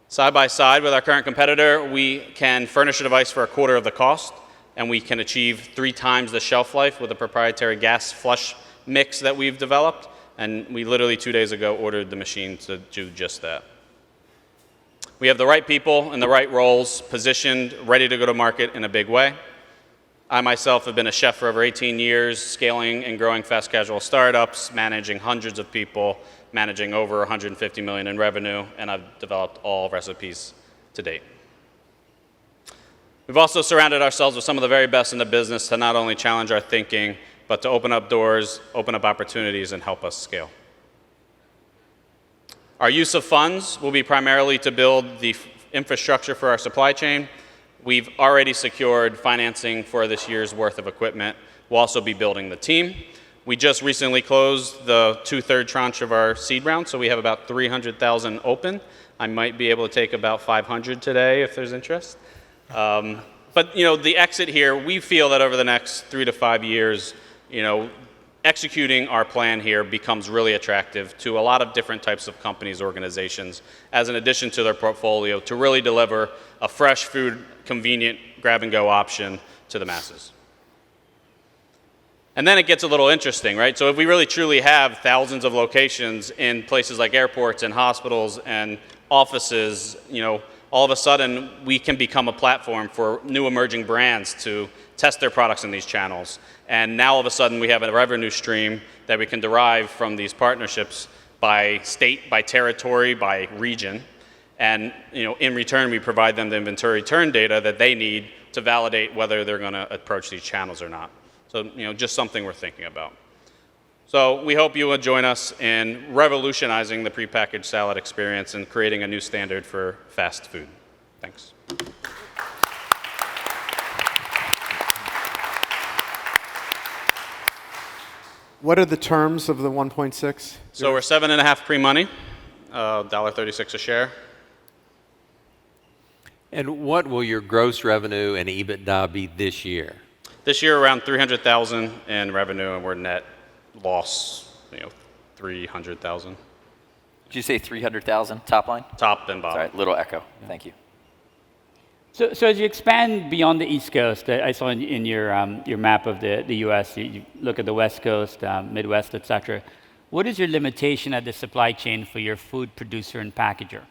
Side by side with our current competitor, we can furnish a device for 1/4 of the cost, and we can achieve 3 times the shelf life with a proprietary gas flush mix that we've developed. And we literally 2 days ago ordered the machine to do just that. We have the right people in the right roles, positioned, ready to go to market in a big way. I myself have been a chef for over 18 years, scaling and growing fast casual startups, managing hundreds of people, managing over 150 million in revenue, and I've developed all recipes to date. We've also surrounded ourselves with some of the very best in the business to not only challenge our thinking, but to open up doors, open up opportunities, and help us scale. Our use of funds will be primarily to build the infrastructure for our supply chain. We've already secured financing for this year's worth of equipment. We'll also be building the team. We just recently closed the 2/3 tranche of our seed round, so we have about 300,000 open. I might be able to take about 500 today if there's interest. But the exit here, we feel that over the next 3 to 5 years, executing our plan here becomes really attractive to a lot of different types of companies, organizations, as an addition to their portfolio to really deliver a fresh food, convenient grab-and-go option to the masses. And then it gets a little interesting, right? So if we really truly have thousands of locations in places like airports and hospitals and offices, all of a sudden we can become a platform for new emerging brands to test their products in these channels. And now all of a sudden we have a revenue stream that we can derive from these partnerships by state, by territory, by region. And in return we provide them the inventory turn data that they need to validate whether they're going to approach these channels or not. So just something we're thinking about. So we hope you will join us in revolutionizing the prepackaged salad experience and creating a new standard for fast food. Thanks. What are the terms of the 1.6? So we're 7.5 pre-money, $1.36 a share. And what will your gross revenue and EBITDA be this year? This year around 300,000 in revenue, and we're net loss, 300,000. Did you say 300,000 top line? Top and bottom. All right, little echo. Thank you. So as you expand beyond the East Coast, I saw in your map of the U.S., you look at the West Coast, Midwest, et cetera. What is your limitation at the supply chain for your food producer and packager?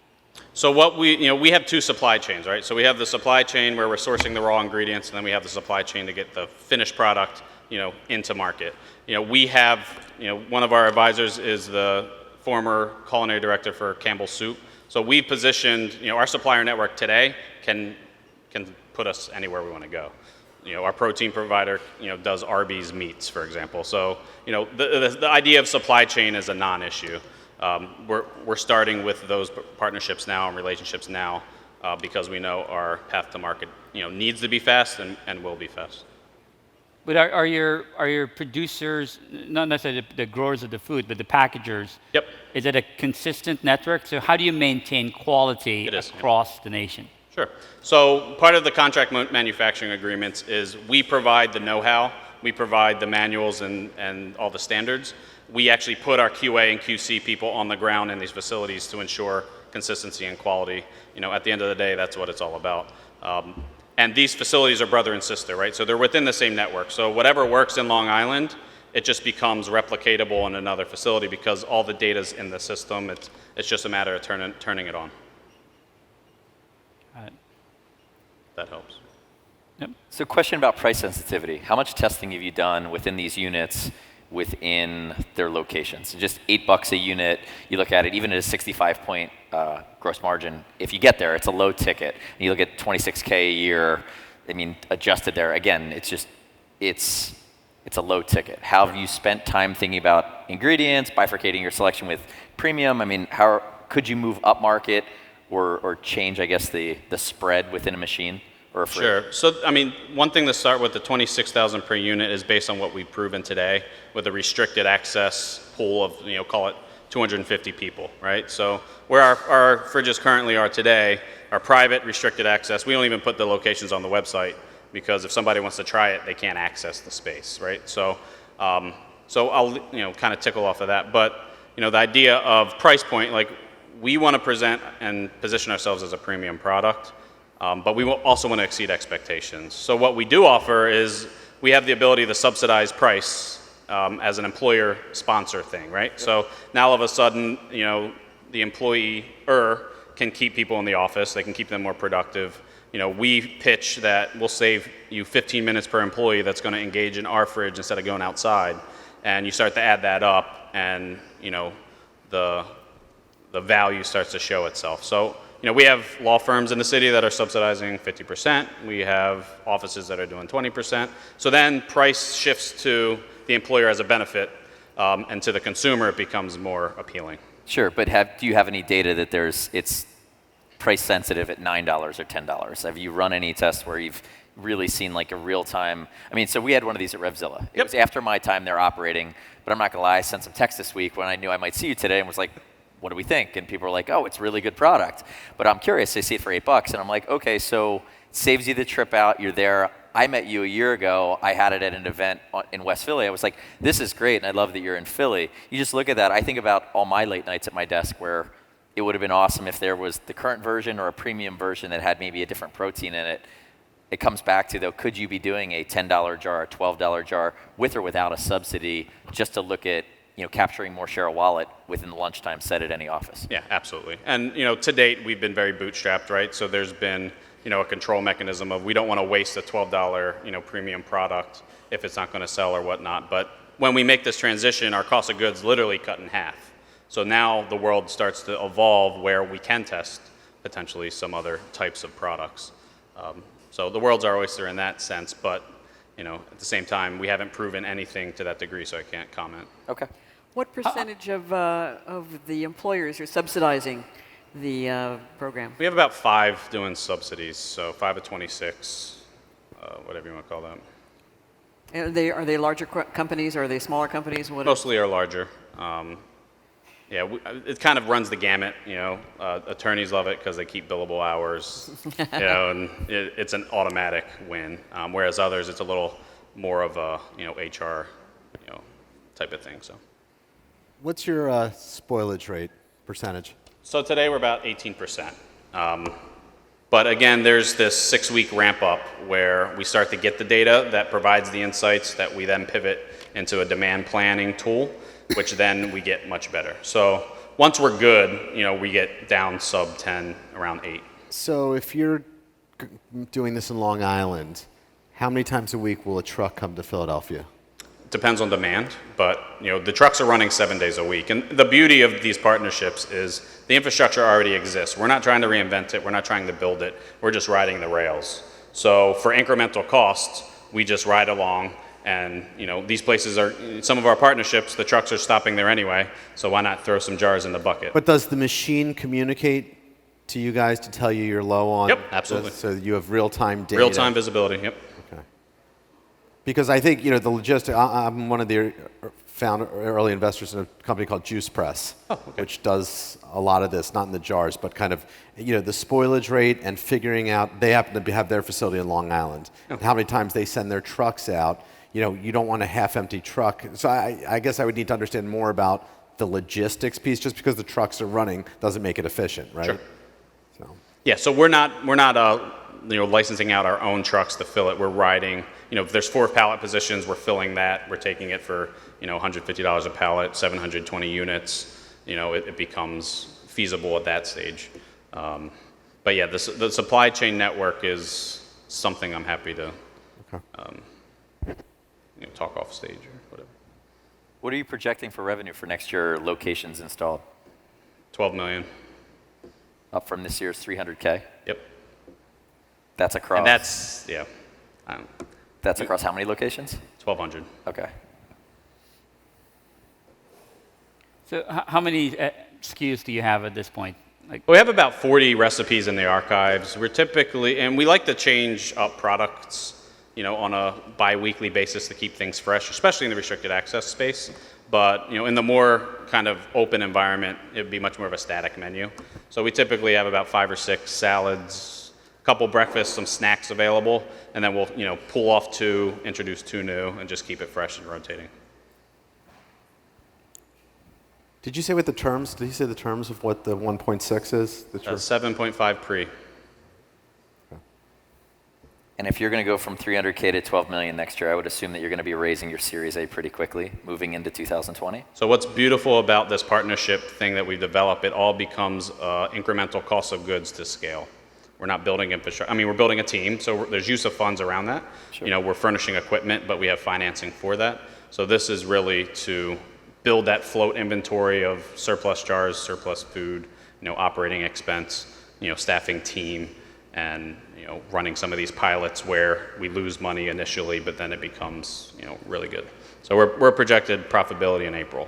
So what we have 2 supply chains, right? So we have the supply chain where we're sourcing the raw ingredients, and then we have the supply chain to get the finished product, into market. We have, one of our advisors is the former culinary director for Campbell's Soup. So we positioned, our supplier network today can put us anywhere we want to go. Our protein provider, does Arby's meats, for example. So, the idea of supply chain is a non-issue. We're starting with those partnerships now and relationships now because we know our path to market, needs to be fast and will be fast. But are your producers, not necessarily the growers of the food, but the packagers? Yep. Is it a consistent network? So how do you maintain quality across the nation? Sure. So part of the contract manufacturing agreements is we provide the know-how, we provide the manuals and all the standards. We actually put our QA and QC people on the ground in these facilities to ensure consistency and quality. At the end of the day, that's what it's all about. And these facilities are brother and sister, right? So they're within the same network. So whatever works in Long Island, it just becomes replicatable in another facility because all the data's in the system. It's just a matter of turning it on. That helps. Yep. So question about price sensitivity. How much testing have you done within these units within their locations? Just $8 a unit, you look at it, even at a 65-point gross margin, if you get there, it's a low ticket. And you look at $26K a year, adjusted there, again, it's it's a low ticket. How have you spent time thinking about ingredients, bifurcating your selection with premium? I mean, how could you move up market or change, I guess, the spread within a machine or a fridge? Sure. So, I mean, one thing to start with, the 26,000 per unit is based on what we've proven today with a restricted access pool of, call it 250 people, right? So where our fridges currently are today are private, restricted access. We don't even put the locations on the website because if somebody wants to try it, they can't access the space, right? So, so I'll, kind of tickle off of that. But, the idea of price point, like we want to present and position ourselves as a premium product, but we also want to exceed expectations. So what we do offer is we have the ability to subsidize price as an employer sponsor thing, right? Yep. So now all of a sudden, the employer can keep people in the office. They can keep them more productive. We pitch that we'll save you 15 minutes per employee that's going to engage in our fridge instead of going outside. And you start to add that up, and the value starts to show itself. So we have law firms in the city that are subsidizing 50%. We have offices that are doing 20%. So then price shifts to the employer as a benefit, and to the consumer it becomes more appealing. Sure, but do you have any data that it's price sensitive at $9 or $10? Have you run any tests where you've really seen like a real time? I mean, so we had one of these at Revzilla. It was after my time there operating, but I'm not gonna lie, I sent some text this week when I knew I might see you today and was like, what do we think? And people were like, oh, it's a really good product. But I'm curious, they see it for $8 and I'm like, okay, so it saves you the trip out, you're there. I met you a year ago, I had it at an event in West Philly. I was like, this is great, and I love that you're in Philly. You just look at that, I think about all my late nights at my desk where it would have been awesome if there was the current version or a premium version that had maybe a different protein in it. It comes back to, though, could you be doing a $10 jar, a $12 jar, with or without a subsidy, just to look at capturing more share of wallet within the lunchtime set at any office? Yeah, absolutely. And to date, we've been very bootstrapped, right? So there's been a control mechanism of we don't want to waste a $12 premium product if it's not going to sell or whatnot. But when we make this transition, our cost of goods literally cut in half. So now the world starts to evolve where we can test potentially some other types of products. So the world's our oyster in that sense, but at the same time, we haven't proven anything to that degree, so I can't comment. Okay. What percentage of the employers are subsidizing the program? We have about 5 doing subsidies, so 5 of 26, whatever you want to call them. And are they larger companies or are they smaller companies? Mostly are larger. Yeah, it kind of runs the gamut. Attorneys love it because they keep billable hours. And it's an automatic win. Whereas others, it's a little more of a HR type of thing. So, what's your spoilage rate percentage? So today we're about 18%. But again, there's this 6-week ramp up where we start to get the data that provides the insights that we then pivot into a demand planning tool, which then we get much better. So once we're good, we get down sub 10, around 8. So if you're doing this in Long Island, how many times a week will a truck come to Philadelphia? Depends on demand, but the trucks are running 7 days a week. And the beauty of these partnerships is the infrastructure already exists. We're not trying to reinvent it. We're not trying to build it. We're just riding the rails. So for incremental costs, we just ride along. And these places are, some of our partnerships, the trucks are stopping there anyway, so why not throw some jars in the bucket? But does the machine communicate to you guys to tell you you're low on? Yep, absolutely. So you have real-time data? Real-time visibility, yep. Okay. Because I think, the logistics, I'm one of the early investors in a company called Juice Press, which does a lot of this, not in the jars, but kind of, the spoilage rate and figuring out, they happen to have their facility in Long Island, and how many times they send their trucks out. You don't want a half-empty truck. So I guess I would need to understand more about the logistics piece. Just because the trucks are running doesn't make it efficient, right? Sure. So. Yeah, so we're not licensing out our own trucks to fill it. We're riding, if there's 4 pallet positions, we're filling that. We're taking it for, $150 a pallet, 720 units. It becomes feasible at that stage. But yeah, the supply chain network is something I'm happy to talk off stage or whatever. What are you projecting for revenue for next year, locations installed? 12 million. Up from this year's 300K? Yep. That's across? And that's, yeah. That's across how many locations? 1,200. Okay. So how many SKUs do you have at this point? We have about 40 recipes in the archives. We're typically, and we like to change up products, on a bi-weekly basis to keep things fresh, especially in the restricted access space. But, in the more kind of open environment, it would be much more of a static menu. So we typically have about 5 or 6 salads, a couple breakfasts, some snacks available, and then we'll, pull off 2, introduce 2 new, and just keep it fresh and rotating. Did you say what the terms? Did he say the terms of what the 1.6 is? 7.5 pre. And if you're going to go from 300K to 12 million next year, I would assume that you're going to be raising your Series A pretty quickly, moving into 2020. So what's beautiful about this partnership thing that we've developed, it all becomes incremental cost of goods to scale. We're not building infrastructure. I mean, we're building a team, so there's use of funds around that. Sure. We're furnishing equipment, but we have financing for that. So this is really to build that float inventory of surplus jars, surplus food, operating expense, staffing team, and running some of these pilots where we lose money initially, but then it becomes really good. So we're projected profitability in April.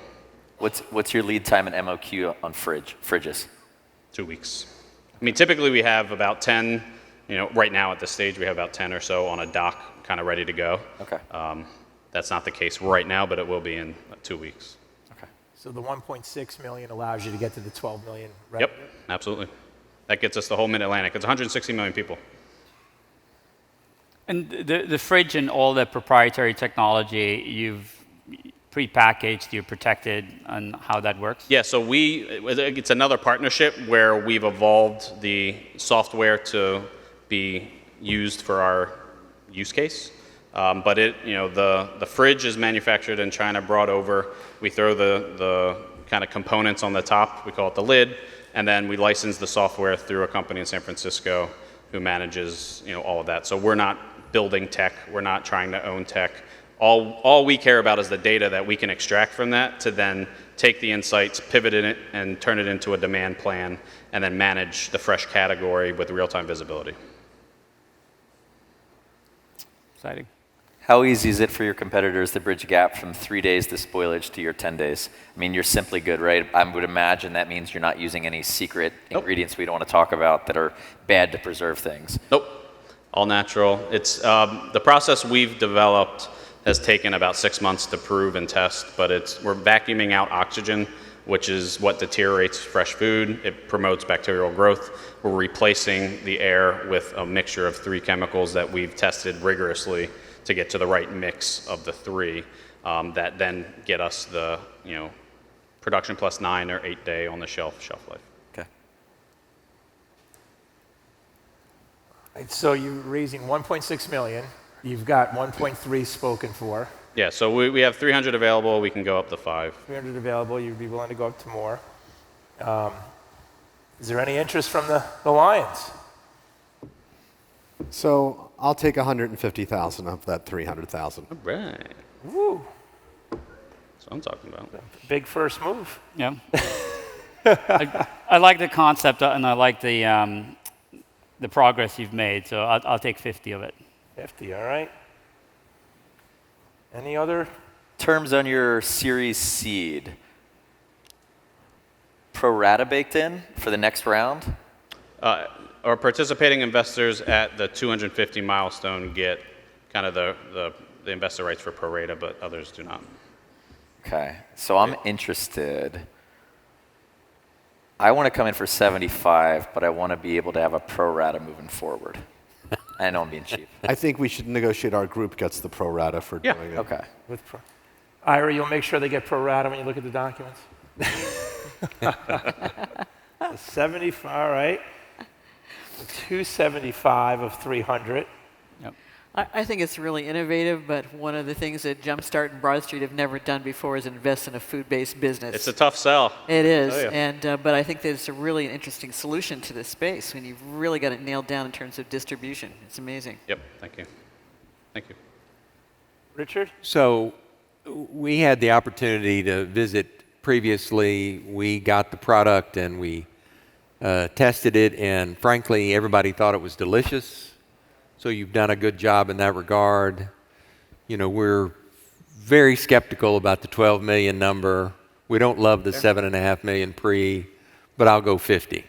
What's your lead time and MOQ on fridges? 2 weeks. I mean, typically we have about 10. Right now at this stage we have about 10 or so on a dock, kind of ready to go. Okay. That's not the case right now, but it will be in 2 weeks. Okay. So the 1.6 million allows you to get to the 12 million revenue? Yep, absolutely. That gets us the whole Mid-Atlantic. It's 160 million people. And the fridge and all the proprietary technology, you've pre-packaged, you're protected on how that works? Yeah, so it's another partnership where we've evolved the software to be used for our use case. But the fridge is manufactured in China, brought over. We throw the kind of components on the top, we call it the lid, and then we license the software through a company in San Francisco who manages all of that. So we're not building tech, we're not trying to own tech. All we care about is the data that we can extract from that to then take the insights, pivot it, and turn it into a demand plan, and then manage the fresh category with real-time visibility. Exciting. How easy is it for your competitors to bridge a gap from 3 days to spoilage to your 10 days? I mean, you're simply good, right? I would imagine that means you're not using any secret ingredients we don't want to talk about that are bad to preserve things. Nope, all natural. It's the process we've developed has taken about 6 months to prove and test, but we're vacuuming out oxygen, which is what deteriorates fresh food. It promotes bacterial growth. We're replacing the air with a mixture of 3 chemicals that we've tested rigorously to get to the right mix of the 3 that then get us the production plus 9 or 8 day on the shelf life. Okay. Right, so you're raising 1.6 million. You've got 1.3 spoken for. Yeah, so we have 300 available. We can go up to 5. 300 available. You'd be willing to go up to more. Is there any interest from the Lions? So I'll take 150,000 of that 300,000. All right. Woo. That's what I'm talking about. Big first move. Yeah. I like the concept and I like the progress you've made, so I'll take 50 of it. 50, all right. Any other? Terms on your Series Seed. Pro rata baked in for the next round? Our participating investors at the 250 milestone get kind of the investor rights for pro rata, but others do not. Okay, so I'm interested. I want to come in for 75, but I want to be able to have a pro rata moving forward. I know I'm being cheap. I think we should negotiate our group gets the pro rata for doing it. Okay. With Ira, you'll make sure they get pro rata when you look at the documents? 75, all right. 275 of 300. Yep. I think it's really innovative, but one of the things that Jumpstart and Broad Street have never done before is invest in a food-based business. It's a tough sell. It is, Oh, yeah. but I think that it's a really interesting solution to this space when you've really got it nailed down in terms of distribution. It's amazing. Yep, thank you. Thank you. Richard? So we had the opportunity to visit previously. We got the product and we tested it, and frankly, everybody thought it was delicious. So you've done a good job in that regard. We're very skeptical about the 12 million number. We don't love the 7.5 million pre, but I'll go 50.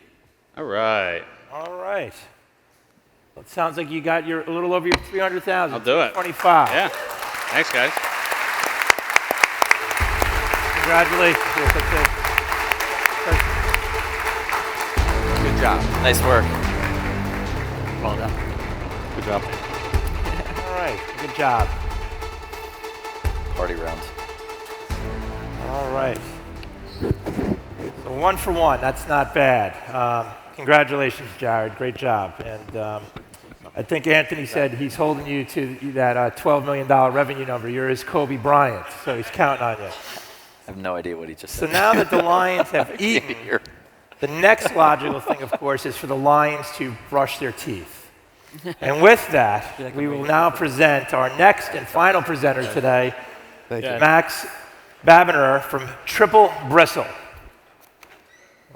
All right. All right. Well, it sounds like you got a little over your 300,000. I'll do it. 25. Yeah. Thanks, guys. Congratulations. Good job. Nice work. Well done. Good job. All right. Good job. Party round. All right. So 1 for 1. That's not bad. Congratulations, Jared. Great job. And I think Anthony said he's holding you to that $12 million revenue number. You're his Kobe Bryant, so he's counting on you. I have no idea what he just said. So now that the Lions have eaten, the next logical thing, of course, is for the Lions to brush their teeth. And with that, we will now present our next and final presenter today, Max Babinerer from Triple Bristle.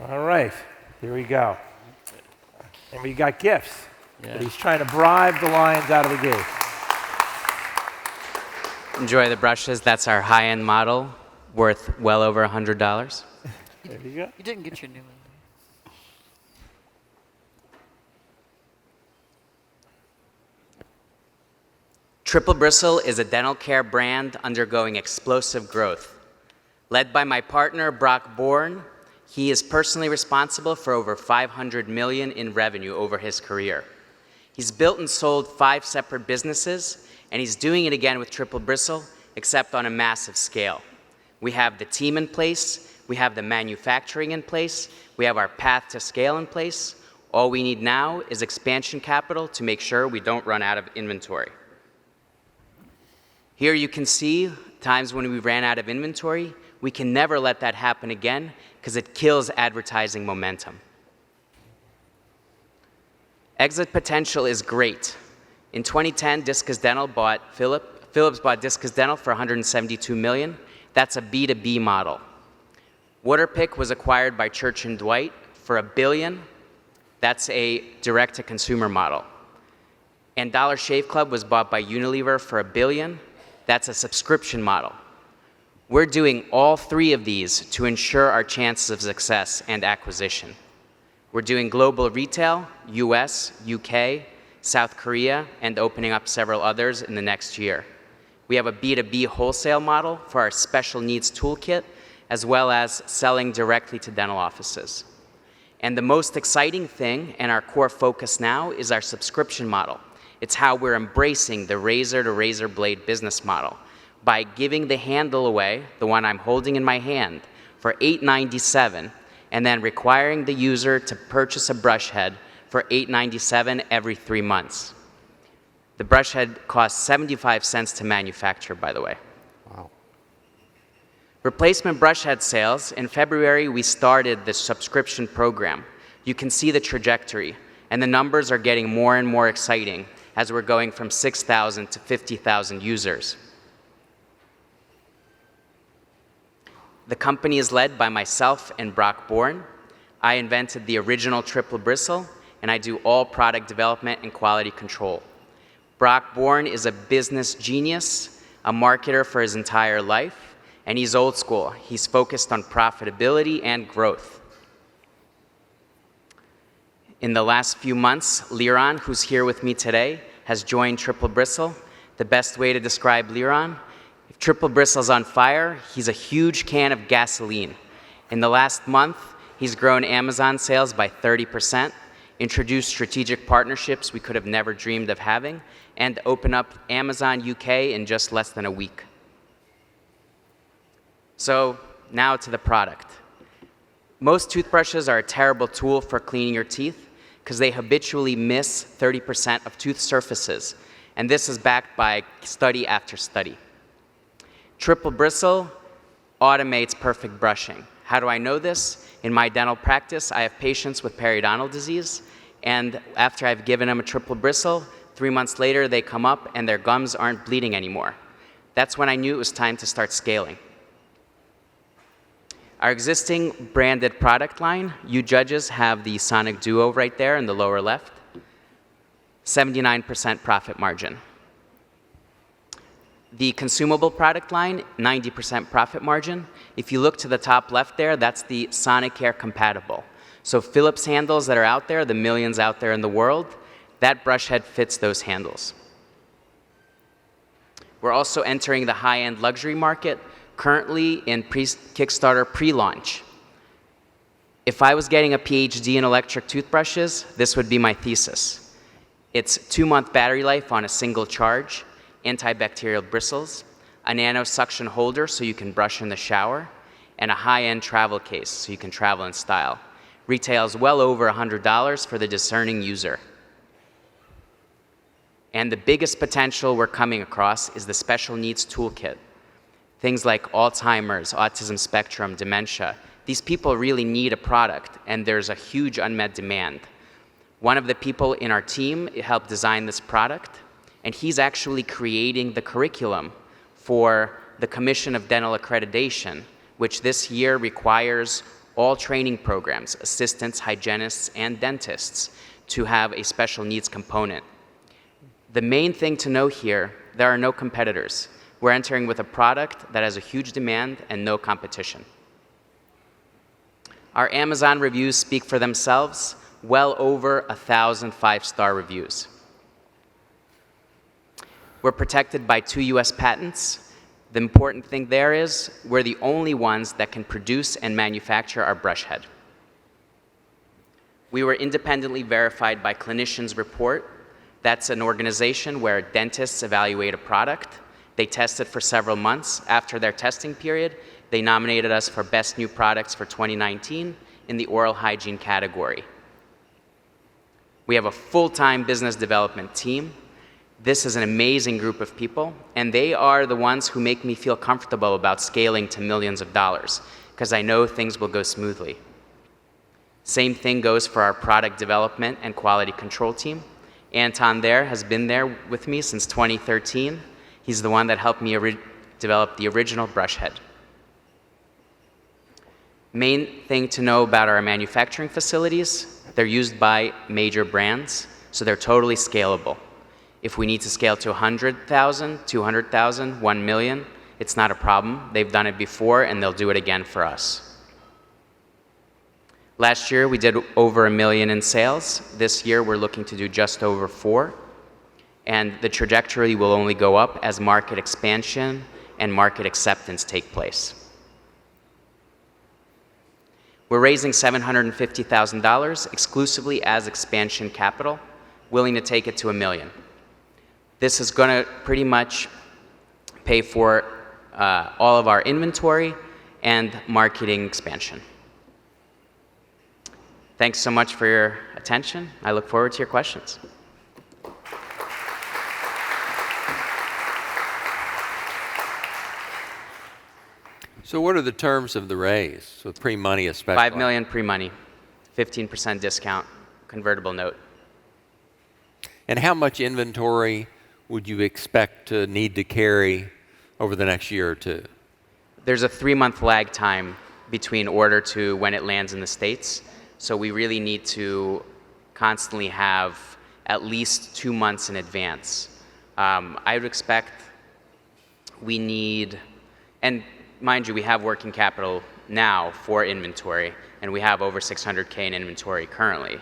All right, here we go. And we got gifts. But he's trying to bribe the Lions out of the gate. Enjoy the brushes. That's our high-end model, worth well over $100. There you go. You didn't get your new one. Triple Bristle is a dental care brand undergoing explosive growth. Led by my partner, Brock Bourne, he is personally responsible for over $500 million in revenue over his career. He's built and sold 5 separate businesses, and he's doing it again with Triple Bristle, except on a massive scale. We have the team in place, we have the manufacturing in place, we have our path to scale in place. All we need now is expansion capital to make sure we don't run out of inventory. Here you can see times when we ran out of inventory. We can never let that happen again because it kills advertising momentum. Exit potential is great. In 2010, Discus Dental bought Philips bought Discus Dental for $172 million. That's a B2B model. Waterpik was acquired by Church & Dwight for $1 billion. That's a direct-to-consumer model. And Dollar Shave Club was bought by Unilever for $1 billion. That's a subscription model. We're doing all 3 of these to ensure our chances of success and acquisition. We're doing global retail, US, UK, South Korea, and opening up several others in the next year. We have a B2B wholesale model for our special needs toolkit, as well as selling directly to dental offices. And the most exciting thing and our core focus now is our subscription model. It's how we're embracing the razor to razor blade business model by giving the handle away, the one I'm holding in my hand, for $897, and then requiring the user to purchase a brush head for $897 every 3 months. The brush head costs 75 cents to manufacture, by the way. Wow. Replacement brush head sales, in February we started the subscription program. You can see the trajectory, and the numbers are getting more and more exciting as we're going from 6,000 to 50,000 users. The company is led by myself and Brock Bourne. I invented the original Triple Bristle, and I do all product development and quality control. Brock Bourne is a business genius, a marketer for his entire life, and he's old school. He's focused on profitability and growth. In the last few months, Liron, who's here with me today, has joined Triple Bristle. The best way to describe Liron, if Triple Bristle's on fire, he's a huge can of gasoline. In the last month, he's grown Amazon sales by 30%, introduced strategic partnerships we could have never dreamed of having, and opened up Amazon UK in just less than a week. So now to the product. Most toothbrushes are a terrible tool for cleaning your teeth because they habitually miss 30% of tooth surfaces, and this is backed by study after study. Triple Bristle automates perfect brushing. How do I know this? In my dental practice, I have patients with periodontal disease, and after I've given them a Triple Bristle, 3 months later they come up and their gums aren't bleeding anymore. That's when I knew it was time to start scaling. Our existing branded product line, you judges have the Sonic Duo right there in the lower left, 79% profit margin. The consumable product line, 90% profit margin. If you look to the top left there, that's the Sonicare compatible. So Philips handles that are out there, the millions out there in the world, that brush head fits those handles. We're also entering the high-end luxury market, currently in Kickstarter pre-launch. If I was getting a PhD in electric toothbrushes, this would be my thesis. It's 2-month battery life on a single charge, antibacterial bristles, a nano suction holder so you can brush in the shower, and a high-end travel case so you can travel in style. Retails well over $100 for the discerning user. And the biggest potential we're coming across is the special needs toolkit. Things like Alzheimer's, autism spectrum, dementia. These people really need a product, and there's a huge unmet demand. One of the people in our team helped design this product, and he's actually creating the curriculum for the Commission of Dental Accreditation, which this year requires all training programs, assistants, hygienists, and dentists, to have a special needs component. The main thing to know here, there are no competitors. We're entering with a product that has a huge demand and no competition. Our Amazon reviews speak for themselves, well over 1,000 5-star reviews. We're protected by 2 US patents. The important thing there is we're the only ones that can produce and manufacture our brush head. We were independently verified by Clinicians Report. That's an organization where dentists evaluate a product. They test it for several months. After their testing period, they nominated us for Best New Products for 2019 in the oral hygiene category. We have a full-time business development team. This is an amazing group of people, and they are the ones who make me feel comfortable about scaling to millions of dollars, because I know things will go smoothly. Same thing goes for our product development and quality control team. Anton there has been there with me since 2013. He's the one that helped me develop the original brush head. Main thing to know about our manufacturing facilities, they're used by major brands, so they're totally scalable. If we need to scale to 100,000, 200,000, 1 million, it's not a problem. They've done it before, and they'll do it again for us. Last year, we did over $1 million in sales. This year, we're looking to do just over 4. And the trajectory will only go up as market expansion and market acceptance take place. We're raising $750,000 exclusively as expansion capital, willing to take it to $1 million. This is going to pretty much pay for all of our inventory and marketing expansion. Thanks so much for your attention. I look forward to your questions. So what are the terms of the raise? So pre-money especially. $5 million pre-money, 15% discount, convertible note. And how much inventory would you expect to need to carry over the next year or two? There's a 3-month lag time between order to when it lands in the States. So we really need to constantly have at least 2 months in advance. I would expect we need, and mind you, we have working capital now for inventory, and we have over $600K in inventory currently.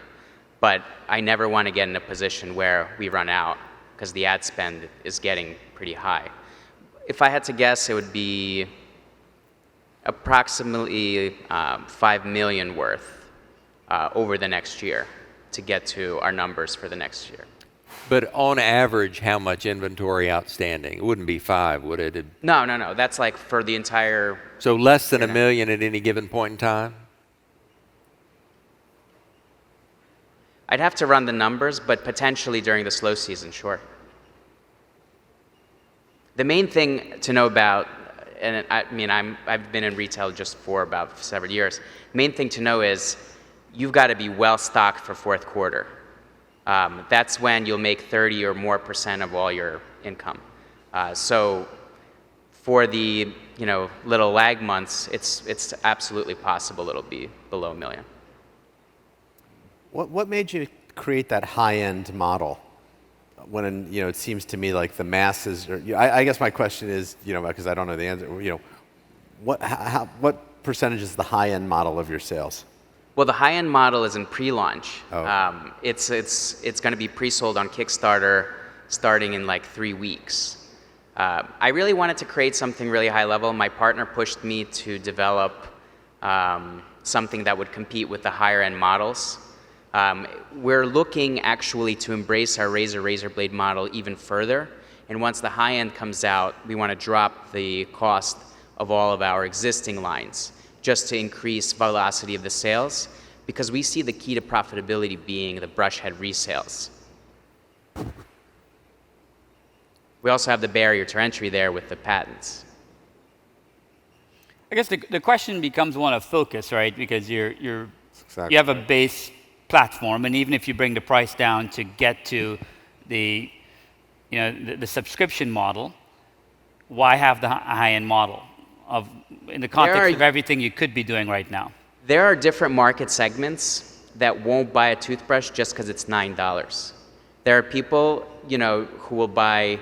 But I never want to get in a position where we run out, because the ad spend is getting pretty high. If I had to guess, it would be approximately $5 million worth over the next year to get to our numbers for the next year. But on average, how much inventory outstanding? It wouldn't be 5, would it? No. That's like for the entire... So less than $1 million at any given point in time? I'd have to run the numbers, but potentially during the slow season, sure. The main thing to know about, and I mean, I've been in retail just for about several years. Main thing to know is you've got to be well stocked for fourth quarter. That's when you'll make 30 or more % of all your income. So for the little lag months, it's absolutely possible it'll be below $1 million. What made you create that high-end model? when it seems to me like the masses are, I guess my question is, because I don't know the answer, what percentage is the high-end model of your sales? Well, the high-end model is in pre-launch. Oh. It's going to be pre-sold on Kickstarter starting in like 3 weeks. I really wanted to create something really high level. My partner pushed me to develop something that would compete with the higher-end models. We're looking actually to embrace our razor blade model even further. And once the high end comes out, we want to drop the cost of all of our existing lines just to increase velocity of the sales, because we see the key to profitability being the brush head resales. We also have the barrier to entry there with the patents. I guess the question becomes one of focus, right? Because you have a base platform, and even if you bring the price down to get to the subscription model, why have the high-end model in the context of everything you could be doing right now? There are different market segments that won't buy a toothbrush just because it's $9. There are people, who will buy.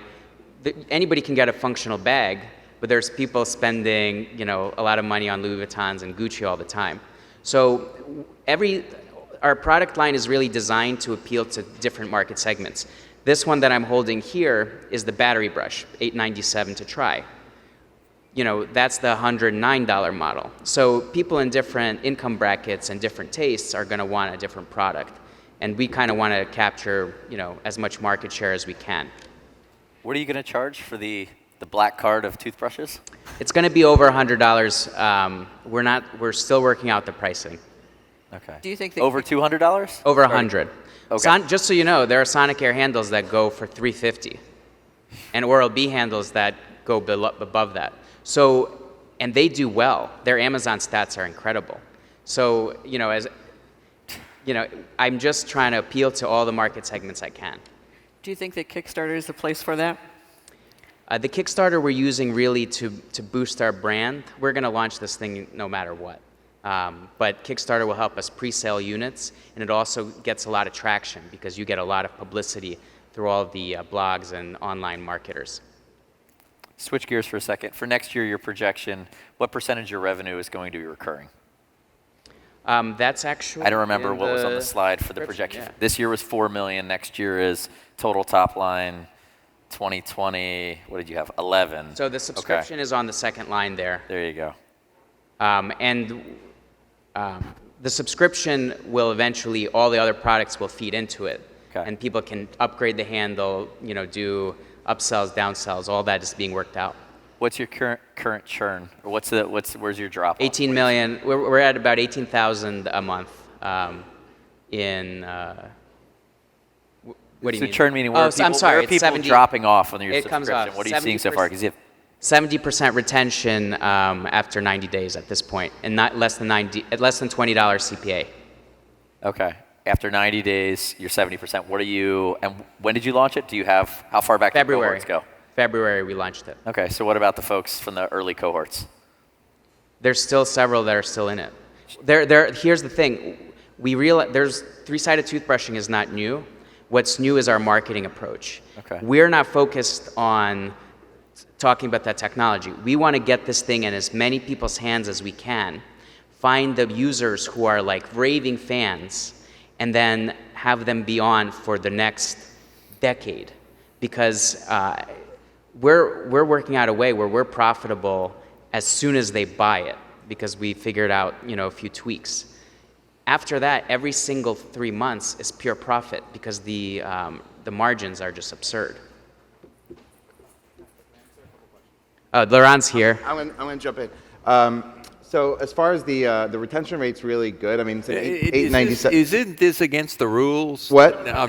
Anybody can get a functional bag, but there's people spending, a lot of money on Louis Vuittons and Gucci all the time. So our product line is really designed to appeal to different market segments. This one that I'm holding here is the battery brush, $897 to try. That's the $109 model. So people in different income brackets and different tastes are going to want a different product. And we kind of want to capture, as much market share as we can. What are you going to charge for the black card of toothbrushes? It's going to be over $100. We're still working out the pricing. Okay. Do you think over $200? Over 100. Okay. Just so you know, there are Sonicare handles that go for $350, and Oral-B handles that go above that. So, and they do well. Their Amazon stats are incredible. So, I'm just trying to appeal to all the market segments I can. Do you think that Kickstarter is the place for that? The Kickstarter we're using really to boost our brand. We're going to launch this thing no matter what. But Kickstarter will help us pre-sale units, and it also gets a lot of traction because you get a lot of publicity through all of the blogs and online marketers. Switch gears for a second. For next year, your projection, what percentage of your revenue is going to be recurring? That's actually. I don't remember what was on the slide for the projection. Yeah. This year was $4 million. Next year is total top line 2020. What did you have? 11. So the subscription is on the second line there. There you go. The subscription will eventually, all the other products will feed into it. Okay. And people can upgrade the handle, do upsells, downsells, all that is being worked out. What's your current churn? Or where's your drop? 18 million. We're at about 18,000 a month. What do you mean? Churn meaning where are people dropping off on your subscription? Comes off. What are you seeing so far? 70% retention after 90 days at this point, and not less than $20 CPA. Okay. After 90 days, you're 70%. And when did you launch it? How far back did the cohorts go? February we launched it. Okay, so what about the folks from the early cohorts? There's still several that are still in it. Here's the thing. We realize there's three-sided toothbrushing is not new. What's new is our marketing approach. Okay. We're not focused on talking about that technology. We want to get this thing in as many people's hands as we can, find the users who are like raving fans, and then have them be on for the next decade. Because we're working out a way where we're profitable as soon as they buy it, because we figured out a few tweaks. After that, every single 3 months is pure profit because the margins are just absurd. Laurent's here. I'm going to jump in. So as far as the retention rate's really good. I mean, it's an 897. Isn't this against the rules? What? No.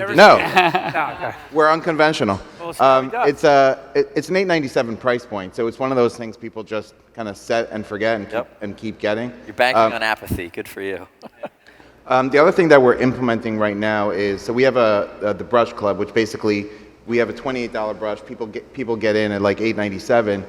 We're unconventional. It's an 897 price point, so it's one of those things people just kind of set and forget and keep getting. You're banking on apathy. Good for you. The other thing that we're implementing right now is, so we have the brush club, which basically we have a $28 brush. People get in at like $897.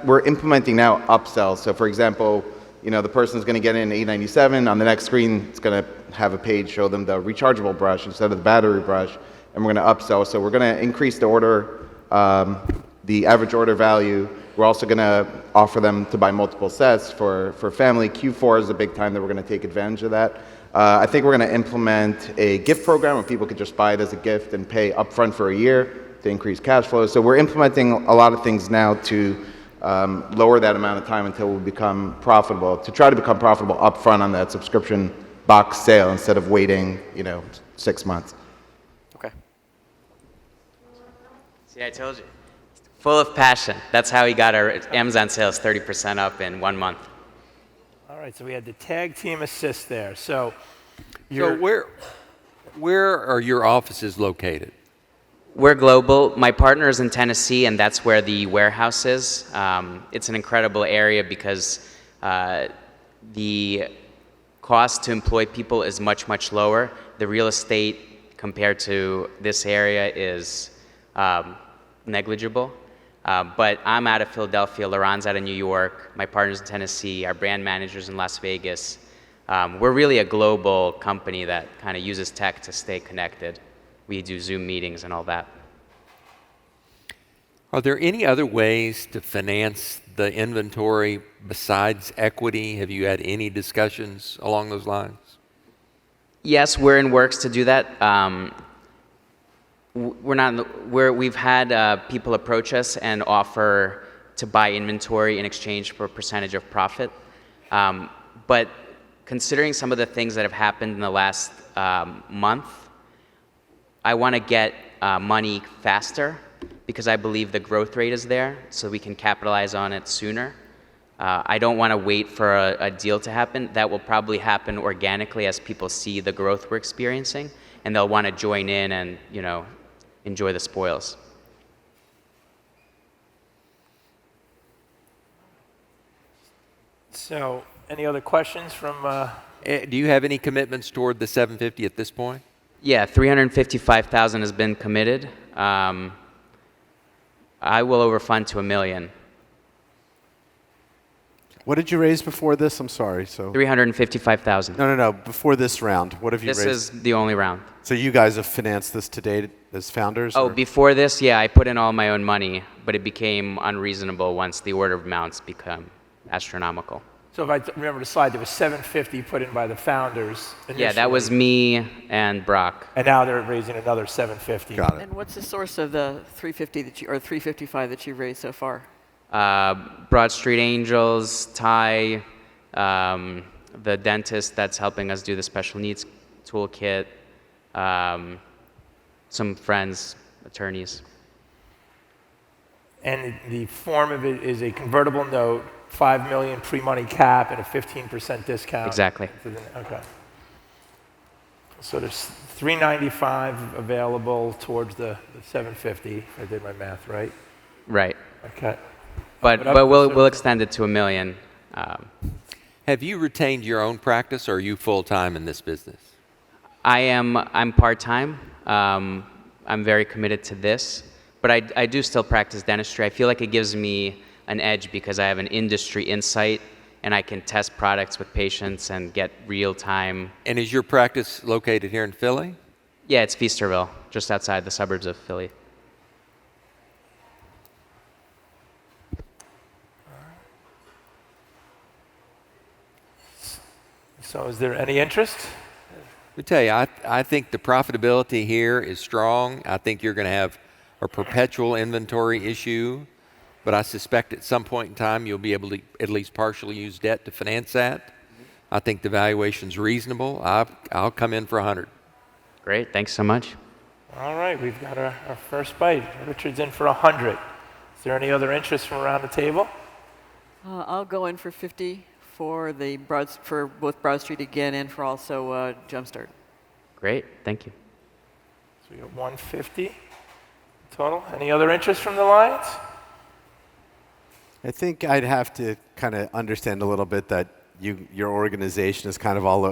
We're implementing now upsells. So for example, the person's going to get in $897. On the next screen, it's going to have a page show them the rechargeable brush instead of the battery brush. and we're going to upsell. So we're going to increase the order, the average order value. We're also going to offer them to buy multiple sets for family. Q4 is a big time that we're going to take advantage of that. I think we're going to implement a gift program where people could just buy it as a gift and pay upfront for a year to increase cash flow. So we're implementing a lot of things now to lower that amount of time until we become profitable, to try to become profitable upfront on that subscription box sale instead of waiting, 6 months. Okay. See, I told you. Full of passion. That's how he got our Amazon sales 30% up in 1 month. All right, so we had the tag team assist there. So where are your offices located? We're global. My partner is in Tennessee, and that's where the warehouse is. It's an incredible area because the cost to employ people is much, much lower. The real estate compared to this area is negligible. But I'm out of Philadelphia, Laron's out of New York, my partner's in Tennessee, our brand manager's in Las Vegas. We're really a global company that kind of uses tech to stay connected. We do Zoom meetings and all that. Are there any other ways to finance the inventory besides equity? Have you had any discussions along those lines? Yes, we're in works to do that. We've had people approach us and offer to buy inventory in exchange for a percentage of profit. But considering some of the things that have happened in the last month, I want to get money faster because I believe the growth rate is there, so we can capitalize on it sooner. I don't want to wait for a deal to happen. That will probably happen organically as people see the growth we're experiencing, and they'll want to join in and enjoy the spoils. So, any other questions from? Do you have any commitments toward the 750 at this point? Yeah, 355,000 has been committed. I will overfund to $1 million. What did you raise before this? I'm sorry. So 355,000. No. Before this round, what have you raised? This is the only round. So you guys have financed this to date as founders? Oh, or? before this, yeah, I put in all my own money, but it became unreasonable once the order amounts become astronomical. So if I remember the slide, there was 750 put in by the founders initially. Yeah, that was me and Brock. And now they're raising another 750. Got it. And what's the source of the 350 or 355 that you've raised so far? Broad Street Angels, Ty, the dentist that's helping us do the special needs toolkit, some friends, attorneys. And the form of it is a convertible note, $5 million pre-money cap, and a 15% discount. Exactly. Okay. So there's $395 available towards the 750. If I did my math right. Right. Okay. But we'll extend it to $1 million. Have you retained your own practice, or are you full-time in this business? I'm part-time. I'm very committed to this, but I do still practice dentistry. I feel like it gives me an edge because I have an industry insight and I can test products with patients and get real-time. And is your practice located here in Philly? Yeah, it's Feasterville, just outside the suburbs of Philly. So is there any interest? Let me tell you, I think the profitability here is strong. I think you're going to have a perpetual inventory issue, but I suspect at some point in time you'll be able to at least partially use debt to finance that. I think the valuation's reasonable. I'll come in for 100. Great, thanks so much. All right, we've got our first bite. Richard's in for 100. Is there any other interest from around the table? I'll go in for 50 for both Broad Street again and for also Jumpstart. Great, thank you. So we got 150 total. Any other interest from the Lions? I think I'd have to kind of understand a little bit that your organization is kind of all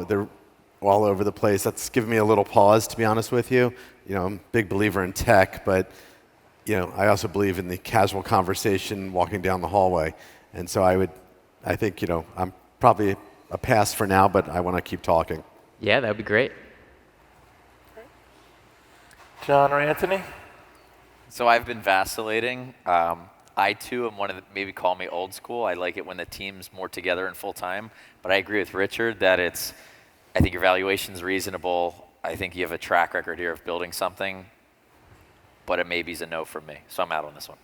over the place. That's given me a little pause, to be honest with you. I'm a big believer in tech, but I also believe in the casual conversation walking down the hallway. And so I think I'm probably a pass for now, but I want to keep talking. Yeah, that would be great. John or Anthony? So I've been vacillating. I too am one of the, maybe call me old school. I like it when the team's more together and full time. But I agree with Richard that I think your valuation's reasonable. I think you have a track record here of building something. But a maybe's a no from me. So I'm out on this one.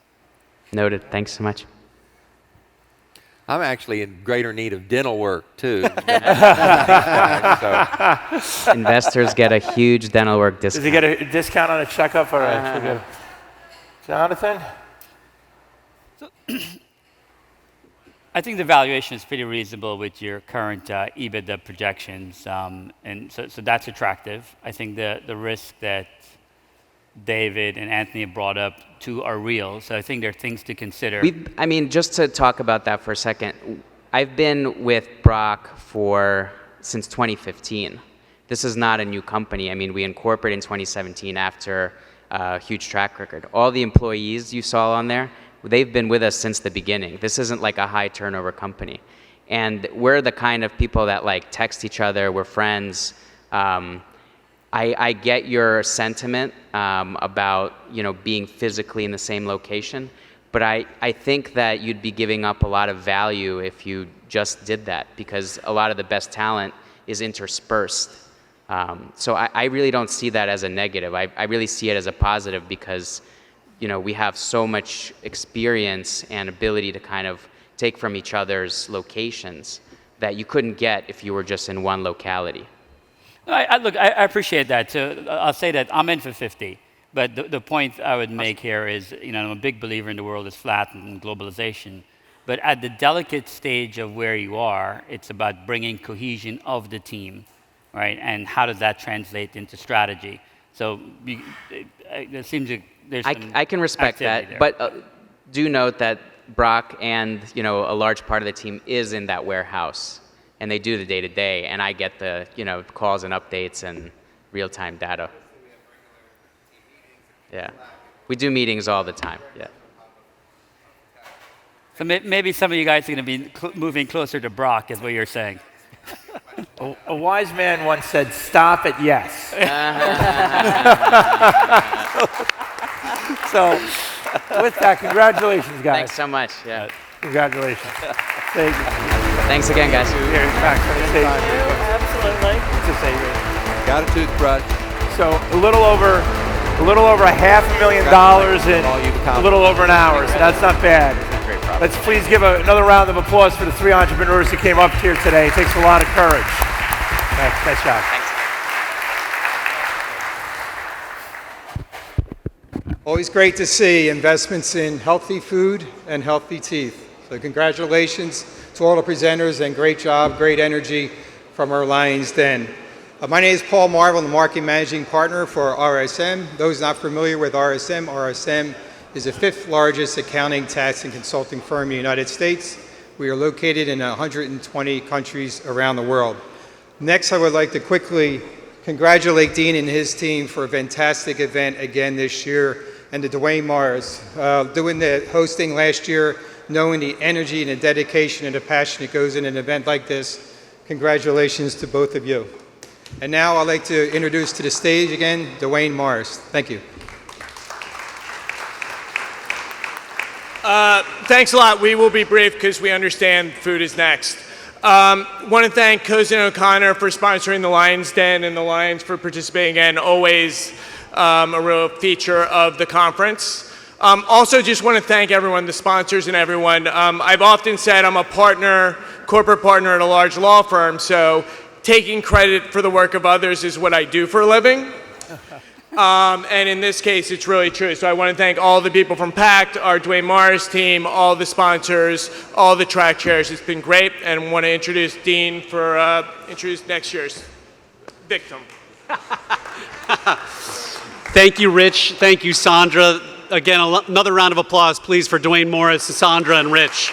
Noted. Thanks so much. I'm actually in greater need of dental work, too. Investors get a huge dental work discount. Does he get a discount on a checkup? All right. Jonathan? I think the valuation is pretty reasonable with your current EBITDA projections, and so that's attractive. I think the risk that David and Anthony have brought up too are real, so I think there are things to consider. Just to talk about that for a second, I've been with Brock since 2015. This is not a new company. I mean, we incorporated in 2017 after a huge track record. All the employees you saw on there, they've been with us since the beginning. This isn't like a high turnover company. And we're the kind of people that like text each other, we're friends. I get your sentiment about being physically in the same location, but I think that you'd be giving up a lot of value if you just did that, because a lot of the best talent is interspersed. So I really don't see that as a negative. I really see it as a positive because we have so much experience and ability to kind of take from each other's locations that you couldn't get if you were just in one locality. Look, I appreciate that. So I'll say that I'm in for 50. But the point I would make here is, I'm a big believer in the world is flat and globalization. But at the delicate stage of where you are, it's about bringing cohesion of the team, right? And how does that translate into strategy? So it seems like there's some I can respect that, there. but do note that Brock and a large part of the team is in that warehouse, and they do the day-to-day, and I get the calls and updates and real-time data. Yeah, we do meetings all the time. Yeah. So maybe some of you guys are going to be moving closer to Brock, is what you're saying. A wise man once said, "Stop at yes." So, with that, congratulations, guys. Thanks so much. Yeah. Congratulations. Thank you. Thanks again, guys. Here, back for the stage. Absolutely. To say this. Got a toothbrush. So a little over $500,000 in a little over an hour. So that's not bad. Let's please give another round of applause for the three entrepreneurs who came up here today. It takes a lot of courage. Nice job. Thanks. Always great to see investments in healthy food and healthy teeth. So congratulations to all the presenters, and great job, great energy from our Lions Den. My name is Paul Marvel, I'm the Marketing Managing Partner for RSM. Those not familiar with RSM is the 5th largest accounting, tax, and consulting firm in the United States. We are located in 120 countries around the world. Next, I would like to quickly congratulate Dean and his team for a fantastic event again this year, and to Dwayne Morris, doing the hosting last year, knowing the energy and the dedication and the passion that goes in an event like this. Congratulations to both of you. And now I'd like to introduce to the stage again, Dwayne Morris. Thank you. Thanks a lot. We will be brief because we understand food is next. Want to thank Cozen O'Connor for sponsoring the Lions Den and the Lions for participating, and always a real feature of the conference. Also just want to thank everyone, the sponsors and everyone. I've often said I'm a corporate partner at a large law firm, so taking credit for the work of others is what I do for a living. And in this case, it's really true. So I want to thank all the people from PACT, our Dwayne Morris team, all the sponsors, all the track chairs. It's been great, and want to introduce Dean for introduce next year's victim. Thank you, Rich. Thank you, Sandra. Again, another round of applause, please, for Dwayne Morris, Sandra, and Rich.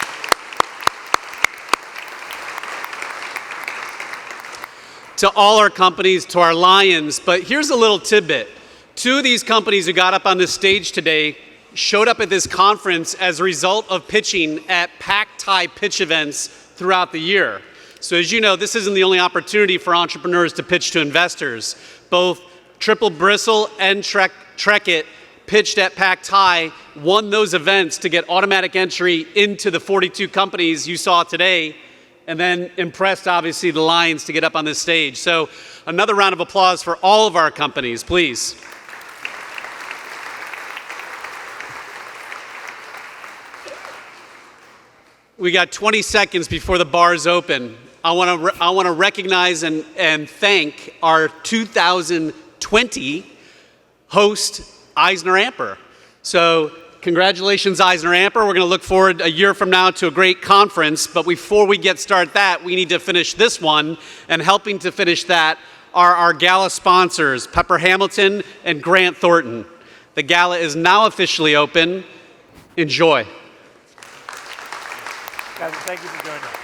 To all our companies, to our Lions, but here's a little tidbit. 2 of these companies who got up on this stage today showed up at this conference as a result of pitching at PACT pitch events throughout the year. So as you know, this isn't the only opportunity for entrepreneurs to pitch to investors. Both Triple Bristle and Trek It pitched at Packed High, won those events to get automatic entry into the 42 companies you saw today, and then impressed, obviously, the Lions to get up on this stage. So another round of applause for all of our companies, please. We got 20 seconds before the bars open. I want to recognize and thank our 2020 host, Eisner Amper. So congratulations, Eisner Amper. We're going to look forward a year from now to a great conference. But before we get started that, we need to finish this one. And helping to finish that are our gala sponsors, Pepper Hamilton and Grant Thornton. The gala is now officially open. Enjoy. Guys, thank you for joining us.